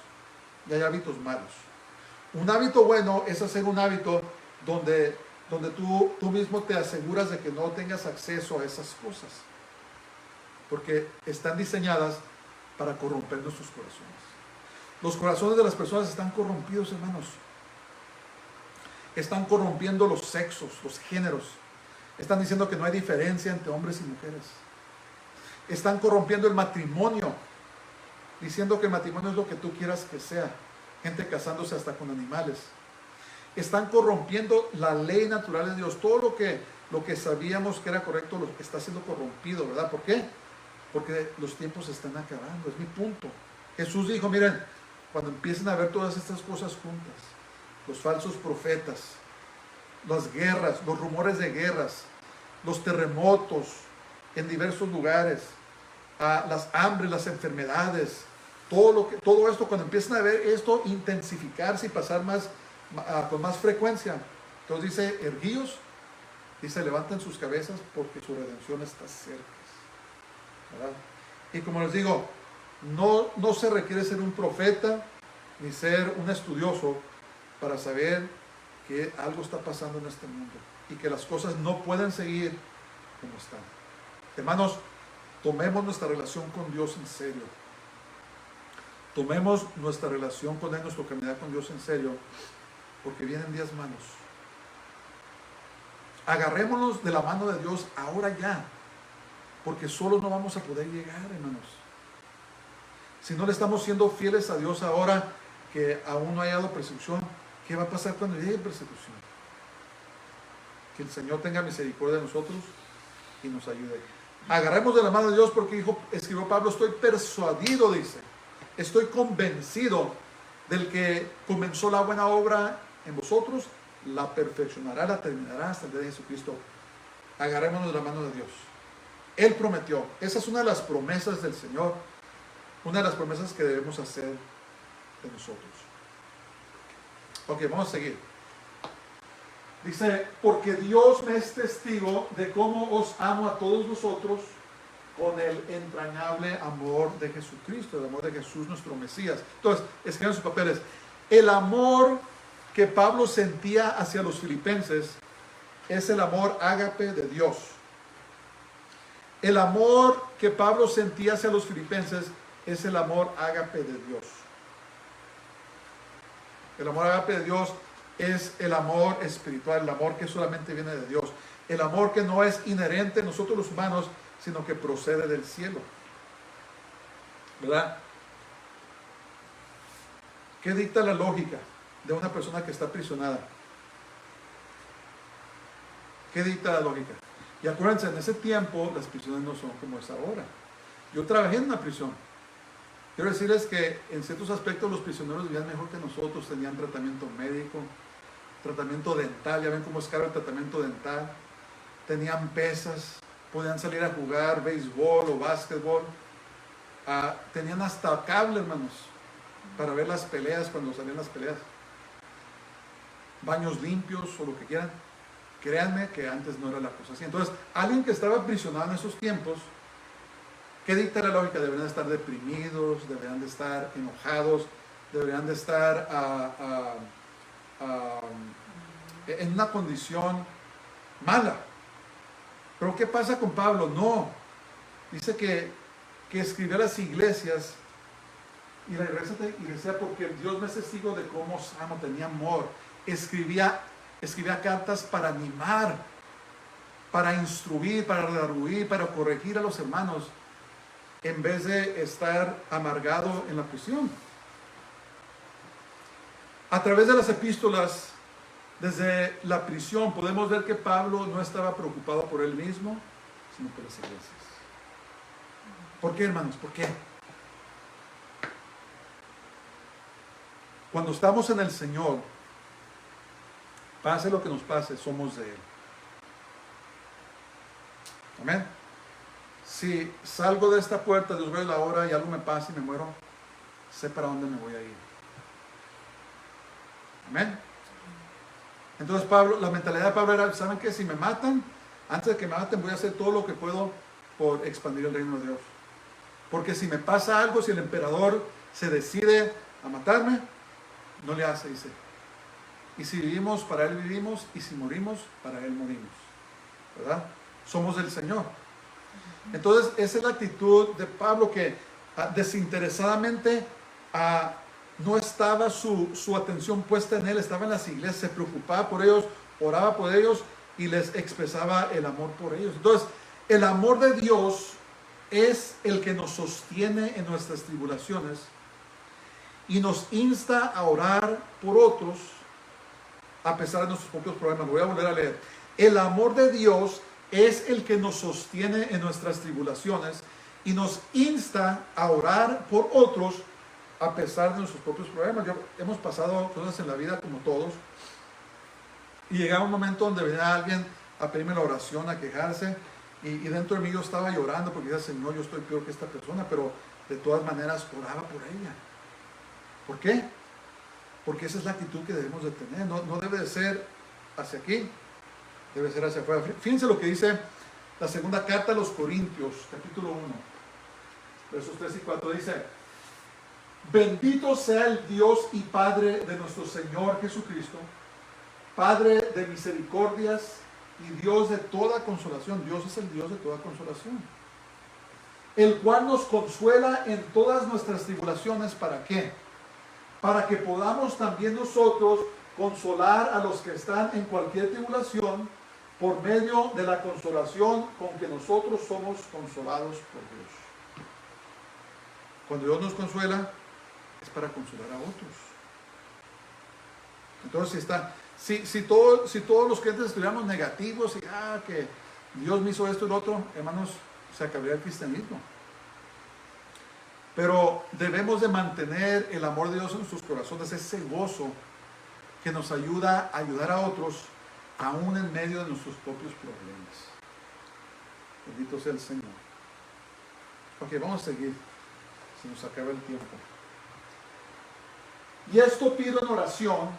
y hay hábitos malos. Un hábito bueno es hacer un hábito donde tú mismo te aseguras de que no tengas acceso a esas cosas, porque están diseñadas para corromper nuestros corazones. Los corazones de las personas están corrompidos, hermanos. Están corrompiendo los sexos, los géneros. Están diciendo que no hay diferencia entre hombres y mujeres. Están corrompiendo el matrimonio, diciendo que el matrimonio es lo que tú quieras que sea. Gente casándose hasta con animales. Están corrompiendo la ley natural de Dios. Todo lo que sabíamos que era correcto está siendo corrompido, ¿verdad? ¿Por qué? Porque los tiempos se están acabando. Es mi punto. Jesús dijo: miren, cuando empiecen a ver todas estas cosas juntas, los falsos profetas, las guerras, los rumores de guerras, los terremotos en diversos lugares, las hambres, las enfermedades, todo esto, cuando empiezan a ver esto intensificarse y pasar con más frecuencia, entonces dice: erguíos, dice, levanten sus cabezas porque su redención está cerca, ¿verdad? Y como les digo, no se requiere ser un profeta ni ser un estudioso para saber que algo está pasando en este mundo y que las cosas no pueden seguir como están. Hermanos, tomemos nuestra relación con Dios en serio. Tomemos nuestra relación con Él, nuestra caminar con Dios en serio, porque vienen días malos. Agarrémonos de la mano de Dios ahora ya, porque solos no vamos a poder llegar, hermanos. Si no le estamos siendo fieles a Dios ahora que aún no haya dado persecución, ¿qué va a pasar cuando llegue persecución? Que el Señor tenga misericordia de nosotros y nos ayude. Agarremos de la mano de Dios, porque escribió Pablo: estoy persuadido, dice, estoy convencido del que comenzó la buena obra en vosotros, la perfeccionará, la terminará hasta el día de Jesucristo. Agarrémonos de la mano de Dios. Él prometió. Esa es una de las promesas del Señor, una de las promesas que debemos hacer de nosotros. Ok, vamos a seguir. Dice: porque Dios me es testigo de cómo os amo a todos vosotros con el entrañable amor de Jesucristo, el amor de Jesús nuestro Mesías. Entonces, escriban sus papeles. El amor que Pablo sentía hacia los filipenses es el amor ágape de Dios. El amor que Pablo sentía hacia los filipenses es el amor ágape de Dios. El amor ágape de Dios es el amor espiritual, el amor que solamente viene de Dios. El amor que no es inherente a nosotros los humanos, sino que procede del cielo. ¿Verdad? ¿Qué dicta la lógica de una persona que está aprisionada? ¿Qué dicta la lógica? Y acuérdense, en ese tiempo las prisiones no son como es ahora. Yo trabajé en una prisión. Quiero decirles que en ciertos aspectos los prisioneros vivían mejor que nosotros. Tenían tratamiento médico, tratamiento dental. Ya ven cómo es caro el tratamiento dental. Tenían pesas, podían salir a jugar béisbol o básquetbol. Tenían hasta cable, hermanos, para ver las peleas cuando salían las peleas. Baños limpios o lo que quieran. Créanme que antes no era la cosa así. Entonces, alguien que estaba aprisionado en esos tiempos, ¿qué dicta la lógica? Deberían de estar deprimidos, deberían de estar enojados, deberían de estar en una condición mala. Pero ¿qué pasa con Pablo? No. Dice que escribió a las iglesias y la iglesia decía, porque Dios me es testigo de cómo os amo, tenía amor. Escribía cartas para animar, para instruir, para redarguir, para corregir a los hermanos, en vez de estar amargado en la prisión. A través de las epístolas, desde la prisión, podemos ver que Pablo no estaba preocupado por él mismo, sino por las iglesias. ¿Por qué, hermanos? ¿Por qué? Cuando estamos en el Señor, pase lo que nos pase, somos de Él. Amén. Si salgo de esta puerta, Dios ve la hora y algo me pasa y me muero, sé para dónde me voy a ir. Amén. Entonces Pablo, la mentalidad de Pablo era, ¿saben qué? Si me matan, antes de que me maten voy a hacer todo lo que puedo por expandir el reino de Dios. Porque si me pasa algo, si el emperador se decide a matarme, no le hace, dice. Y si vivimos, para Él vivimos, y si morimos, para Él morimos. ¿Verdad? Somos del Señor. Entonces, esa es la actitud de Pablo, que desinteresadamente no estaba su atención puesta en Él, estaba en las iglesias, se preocupaba por ellos, oraba por ellos y les expresaba el amor por ellos. Entonces, el amor de Dios es el que nos sostiene en nuestras tribulaciones y nos insta a orar por otros a pesar de nuestros propios problemas. Lo voy a volver a leer. El amor de Dios es el que nos sostiene en nuestras tribulaciones y nos insta a orar por otros a pesar de nuestros propios problemas. Hemos pasado cosas en la vida como todos, y llegaba un momento donde venía alguien a pedirme la oración, a quejarse, y dentro de mí yo estaba llorando porque decía, Señor, yo estoy peor que esta persona, pero de todas maneras oraba por ella. ¿Por qué? Porque esa es la actitud que debemos de tener. No debe de ser hacia aquí, debe ser hacia afuera. Fíjense lo que dice la segunda carta a los Corintios, capítulo 1, versos 3 y 4, dice: bendito sea el Dios y Padre de nuestro Señor Jesucristo, Padre de misericordias y Dios de toda consolación. Dios es el Dios de toda consolación, el cual nos consuela en todas nuestras tribulaciones. ¿Para qué? Para que podamos también nosotros consolar a los que están en cualquier tribulación por medio de la consolación con que nosotros somos consolados por Dios. Cuando Dios nos consuela, es para consolar a otros. Entonces, si todos los creyentes estuviéramos negativos y que Dios me hizo esto y lo otro, hermanos, se acabaría el cristianismo. Pero debemos de mantener el amor de Dios en nuestros corazones, ese gozo que nos ayuda a ayudar a otros, aún en medio de nuestros propios problemas. Bendito sea el Señor. Ok, vamos a seguir, se nos acaba el tiempo. Y esto pido en oración,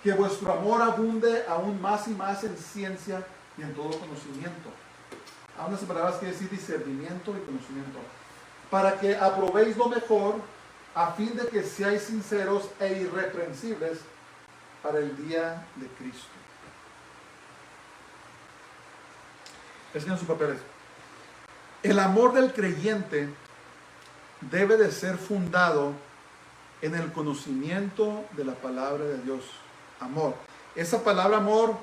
que vuestro amor abunde aún más y más en ciencia y en todo conocimiento. A unas palabras quiere decir discernimiento y conocimiento, para que aprobéis lo mejor, a fin de que seáis sinceros e irreprensibles para el día de Cristo. Escriban sus papeles. El amor del creyente debe de ser fundado en el conocimiento de la palabra de Dios. Amor. Esa palabra amor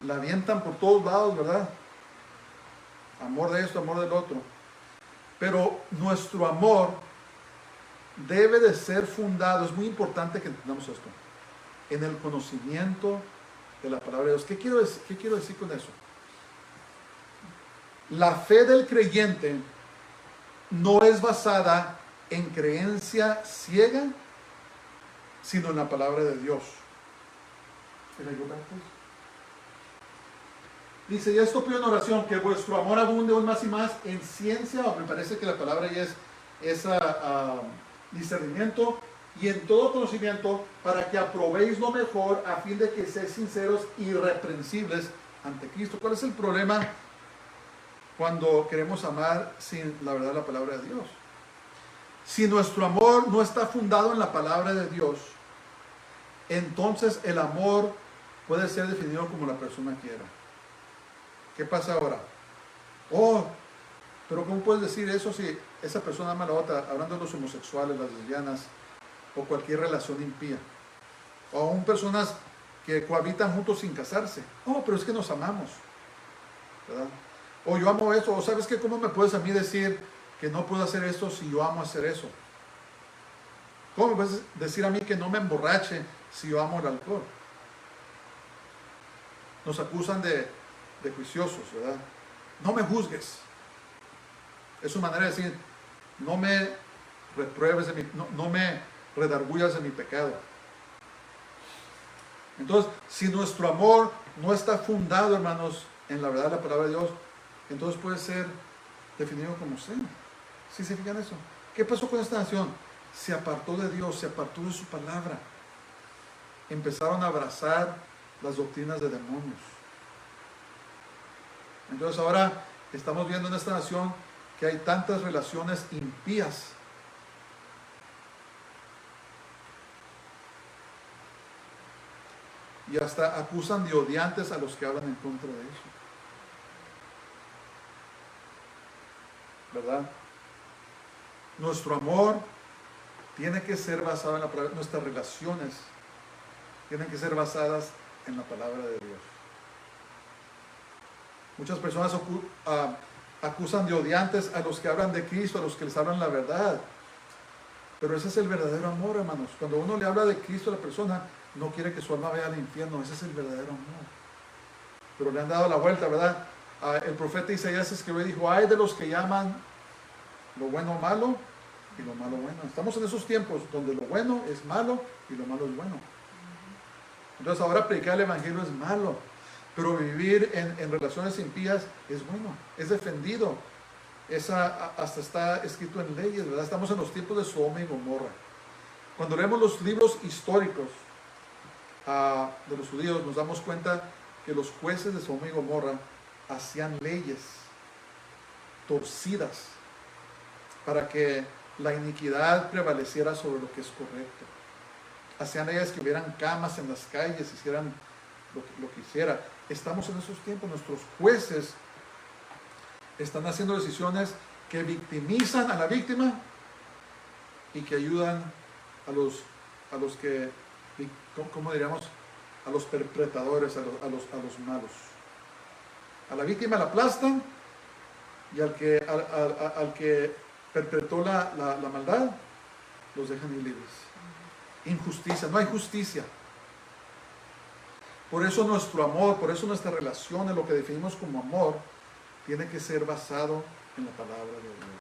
la avientan por todos lados, ¿verdad? Amor de esto, amor del otro. Pero nuestro amor debe de ser fundado, es muy importante que entendamos esto, en el conocimiento de la palabra de Dios. ¿Qué quiero decir con eso? La fe del creyente no es basada en creencia ciega, sino en la palabra de Dios. Dice, ya esto pido en oración, que vuestro amor abunde aún más y más en ciencia, o me parece que la palabra ya es discernimiento, y en todo conocimiento, para que aprobéis lo mejor, a fin de que seáis sinceros y irreprensibles ante Cristo. ¿Cuál es el problema cuando queremos amar sin la verdad de la palabra de Dios? Si nuestro amor no está fundado en la palabra de Dios, entonces el amor puede ser definido como la persona quiera. ¿Qué pasa ahora? Oh, pero ¿cómo puedes decir eso si esa persona ama a la otra? Hablando de los homosexuales, las lesbianas, o cualquier relación impía. O aún personas que cohabitan juntos sin casarse. Oh, pero es que nos amamos, ¿verdad? O yo amo eso, o ¿sabes qué? ¿Cómo me puedes a mí decir que no puedo hacer esto si yo amo hacer eso? ¿Cómo me puedes decir a mí que no me emborrache si yo amo el alcohol? Nos acusan de juiciosos, ¿verdad? No me juzgues. Es su manera de decir, no me repruebes, no me redarguyas de mi pecado. Entonces, si nuestro amor no está fundado, hermanos, en la verdad de la palabra de Dios, entonces puede ser definido como sea. ¿Sí se fijan eso? ¿Qué pasó con esta nación? Se apartó de Dios, se apartó de su palabra. Empezaron a abrazar las doctrinas de demonios. Entonces ahora estamos viendo en esta nación que hay tantas relaciones impías. Y hasta acusan de odiantes a los que hablan en contra de eso. ¿Verdad? Nuestro amor tiene que ser basado en la palabra, nuestras relaciones tienen que ser basadas en la palabra de Dios. Muchas personas acusan de odiantes a los que hablan de Cristo, a los que les hablan la verdad. Pero ese es el verdadero amor, hermanos. Cuando uno le habla de Cristo a la persona, no quiere que su alma vaya al infierno. Ese es el verdadero amor. Pero le han dado la vuelta, ¿verdad? El profeta Isaías escribió y dijo, ay de los que llaman lo bueno malo y lo malo bueno. Estamos en esos tiempos donde lo bueno es malo y lo malo es bueno. Entonces ahora predicar el evangelio es malo, pero vivir en relaciones impías es bueno, es defendido. Hasta está escrito en leyes, ¿verdad? Estamos en los tiempos de Sodoma y Gomorra. Cuando leemos los libros históricos de los judíos, nos damos cuenta que los jueces de Sodoma y Gomorra hacían leyes torcidas para que la iniquidad prevaleciera sobre lo que es correcto. Hacían leyes que hubieran camas en las calles, hicieran lo que hiciera. Estamos en esos tiempos, nuestros jueces están haciendo decisiones que victimizan a la víctima y que ayudan a los que, ¿cómo diríamos? A los perpetradores, a los malos. A la víctima la aplastan y al que perpetró la maldad, los dejan ir libres. Injusticia, no hay justicia. Por eso nuestro amor, por eso nuestra relación, en lo que definimos como amor, tiene que ser basado en la palabra de Dios.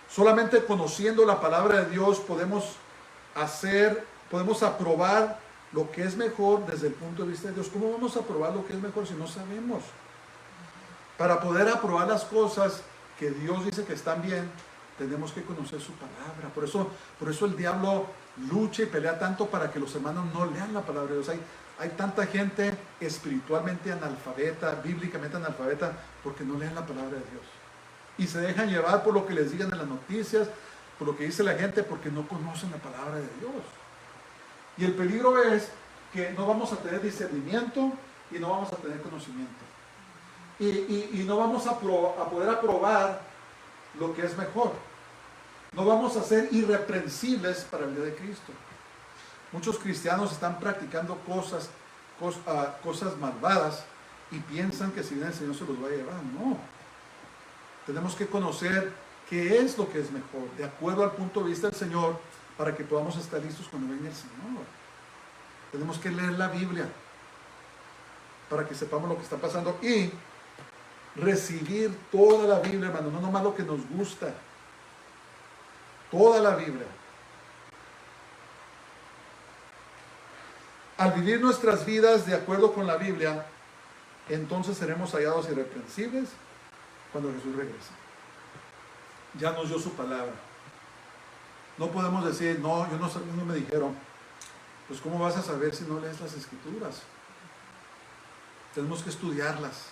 Solamente conociendo la palabra de Dios podemos aprobar lo que es mejor desde el punto de vista de Dios. ¿Cómo vamos a aprobar lo que es mejor si no sabemos? Para poder aprobar las cosas que Dios dice que están bien, tenemos que conocer su palabra. Por eso el diablo lucha y pelea tanto para que los hermanos no lean la palabra de Dios. Hay tanta gente espiritualmente analfabeta, bíblicamente analfabeta, porque no leen la palabra de Dios. Y se dejan llevar por lo que les digan en las noticias, por lo que dice la gente, porque no conocen la palabra de Dios. Y el peligro es que no vamos a tener discernimiento y no vamos a tener conocimiento. y no vamos a poder aprobar lo que es mejor. No vamos a ser irreprensibles para el día de Cristo. Muchos cristianos están practicando cosas malvadas y piensan que si viene el Señor se los va a llevar. No. Tenemos que conocer qué es lo que es mejor, de acuerdo al punto de vista del Señor, para que podamos estar listos cuando venga el Señor. Tenemos que leer la Biblia para que sepamos lo que está pasando y recibir toda la Biblia, hermano, no nomás lo que nos gusta, toda la Biblia. Al vivir nuestras vidas de acuerdo con la Biblia, entonces seremos hallados irreprensibles cuando Jesús regrese. Ya nos dio su palabra. No podemos decir, no, yo no sé, no me dijeron. Pues ¿cómo vas a saber si no lees las Escrituras? Tenemos que estudiarlas.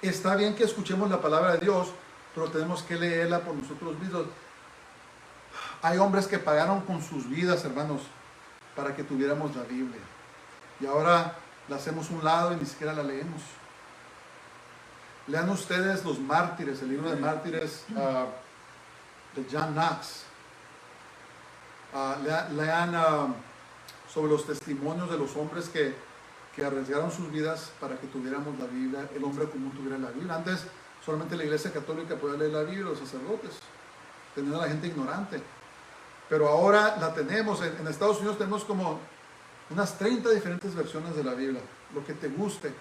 Está bien que escuchemos la palabra de Dios, pero tenemos que leerla por nosotros mismos. Hay hombres que pagaron con sus vidas, hermanos, para que tuviéramos la Biblia. Y ahora la hacemos a un lado y ni siquiera la leemos. Lean ustedes los mártires, el libro de mártires de John Knox. Lean sobre los testimonios de los hombres que arriesgaron sus vidas para que tuviéramos la Biblia, el hombre común tuviera la Biblia. Antes solamente la Iglesia Católica podía leer la Biblia, los sacerdotes, tenían a la gente ignorante. Pero ahora la tenemos. En Estados Unidos tenemos como unas 30 diferentes versiones de la Biblia, lo que te guste,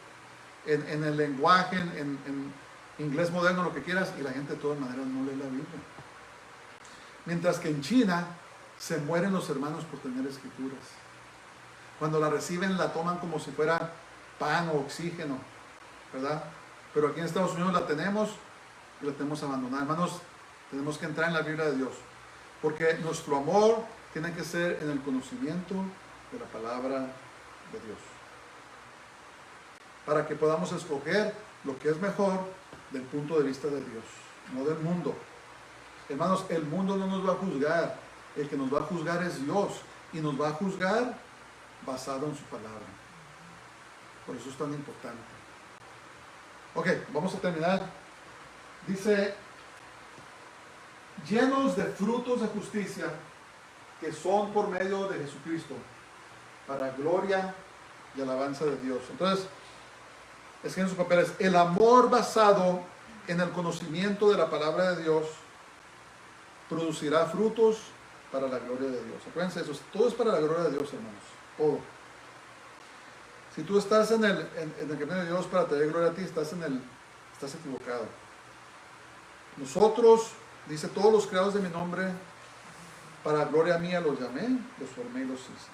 en el lenguaje, en inglés moderno, lo que quieras, y la gente de todas maneras no lee la Biblia. Mientras que en China se mueren los hermanos por tener escrituras. Cuando la reciben la toman como si fuera pan o oxígeno, ¿verdad? Pero aquí en Estados Unidos la tenemos y la tenemos abandonada. Hermanos, tenemos que entrar en la Biblia de Dios, porque nuestro amor tiene que ser en el conocimiento de la palabra de Dios, para que podamos escoger lo que es mejor del punto de vista de Dios, no del mundo. Hermanos, el mundo no nos va a juzgar, el que nos va a juzgar es Dios, y nos va a juzgar basado en su palabra. Por eso es tan importante. Ok, vamos a terminar. Dice, llenos de frutos de justicia que son por medio de Jesucristo, para gloria y alabanza de Dios. Entonces, escriben sus papeles, el amor basado en el conocimiento de la palabra de Dios producirá frutos para la gloria de Dios. Acuérdense eso, todo es para la gloria de Dios, hermanos, todo. Si tú estás en el camino de Dios para traer gloria a ti, estás equivocado. Nosotros, dice, todos los creados de mi nombre, para gloria mía los llamé, los formé y los hice.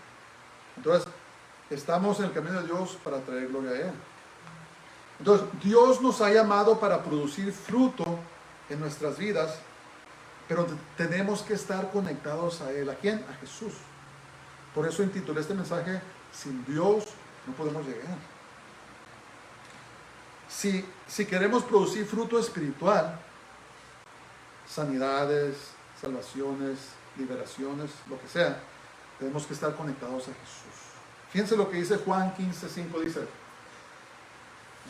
Entonces, estamos en el camino de Dios para traer gloria a Él. Entonces, Dios nos ha llamado para producir fruto en nuestras vidas, pero tenemos que estar conectados a Él. ¿A quién? A Jesús. Por eso intitulé este mensaje, sin Dios no podemos llegar. Si queremos producir fruto espiritual, sanidades, salvaciones, liberaciones, lo que sea, tenemos que estar conectados a Jesús. Fíjense lo que dice Juan 15:5, dice,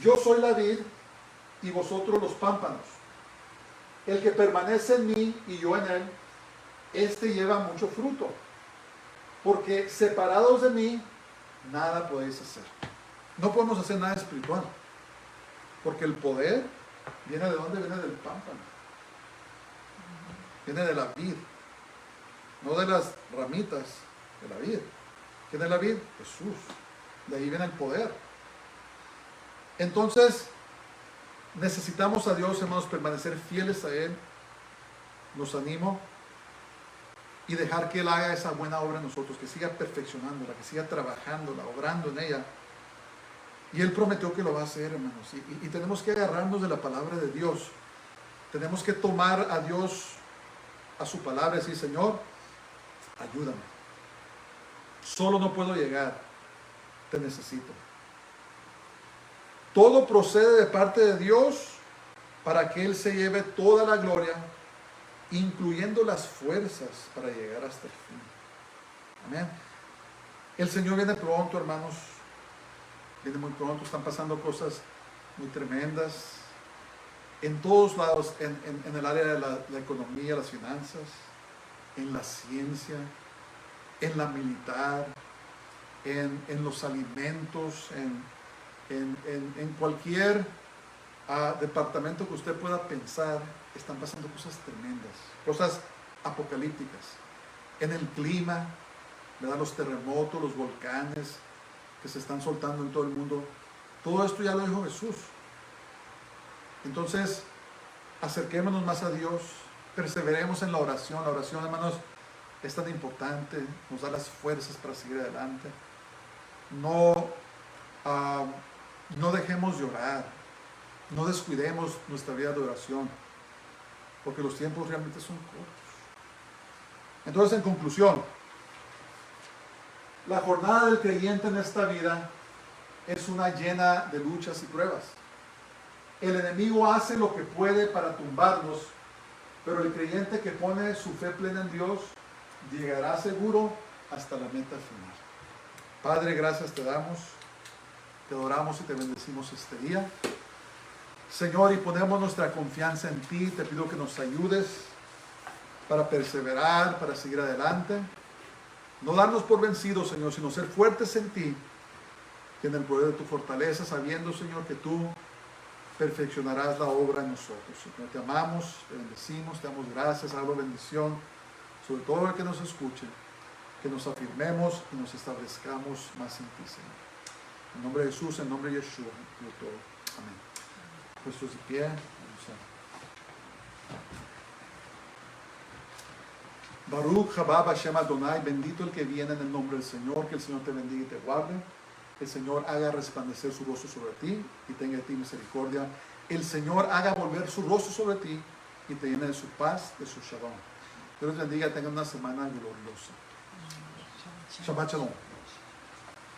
yo soy la vid y vosotros los pámpanos. El que permanece en mí y yo en él, este lleva mucho fruto, porque separados de mí, nada podéis hacer. No podemos hacer nada espiritual, porque el poder viene de dónde? Viene del pámpano, viene de la vid, no de las ramitas de la vid. ¿Quién es la vid? Jesús. De ahí viene el poder. Entonces, necesitamos a Dios, hermanos, permanecer fieles a Él. Los animo. Y dejar que Él haga esa buena obra en nosotros, que siga perfeccionándola, que siga trabajándola, obrando en ella. Y Él prometió que lo va a hacer, hermanos. Y tenemos que agarrarnos de la palabra de Dios. Tenemos que tomar a Dios, a su palabra, y decir, Señor, ayúdame. Solo no puedo llegar, te necesito. Todo procede de parte de Dios para que Él se lleve toda la gloria, incluyendo las fuerzas para llegar hasta el fin. Amén. El Señor viene pronto, hermanos. Viene muy pronto, están pasando cosas muy tremendas, en todos lados, en el área de la economía, las finanzas, en la ciencia, en la militar, en los alimentos, en cualquier departamento que usted pueda pensar, están pasando cosas tremendas, cosas apocalípticas. En el clima, ¿verdad? Los terremotos, los volcanes que se están soltando en todo el mundo, todo esto ya lo dijo Jesús. Entonces, acerquémonos más a Dios, perseveremos en la oración. La oración, hermanos, es tan importante, nos da las fuerzas para seguir adelante. No dejemos de orar, no descuidemos nuestra vida de oración, porque los tiempos realmente son cortos. Entonces, en conclusión, la jornada del creyente en esta vida es una llena de luchas y pruebas. El enemigo hace lo que puede para tumbarnos, pero el creyente que pone su fe plena en Dios llegará seguro hasta la meta final. Padre, gracias te damos, te adoramos y te bendecimos este día. Señor, y ponemos nuestra confianza en ti. Te pido que nos ayudes para perseverar, para seguir adelante. No darnos por vencidos, Señor, sino ser fuertes en ti, que en el poder de tu fortaleza, sabiendo, Señor, que tú perfeccionarás la obra en nosotros. Señor, te amamos, te bendecimos, te damos gracias, hablo bendición sobre todo el que nos escuche, que nos afirmemos y nos establezcamos más en ti, Señor. En nombre de Jesús, en nombre de Yeshua, por todo. Amén. Puestos de pie, Baruch Haba Hashem Adonai, bendito el que viene en el nombre del Señor, que el Señor te bendiga y te guarde, que el Señor haga resplandecer su rostro sobre ti y tenga de ti misericordia, el Señor haga volver su rostro sobre ti y te llene de su paz, de su shalom. Dios les bendiga, tengan una semana gloriosa. Shabbat shalom.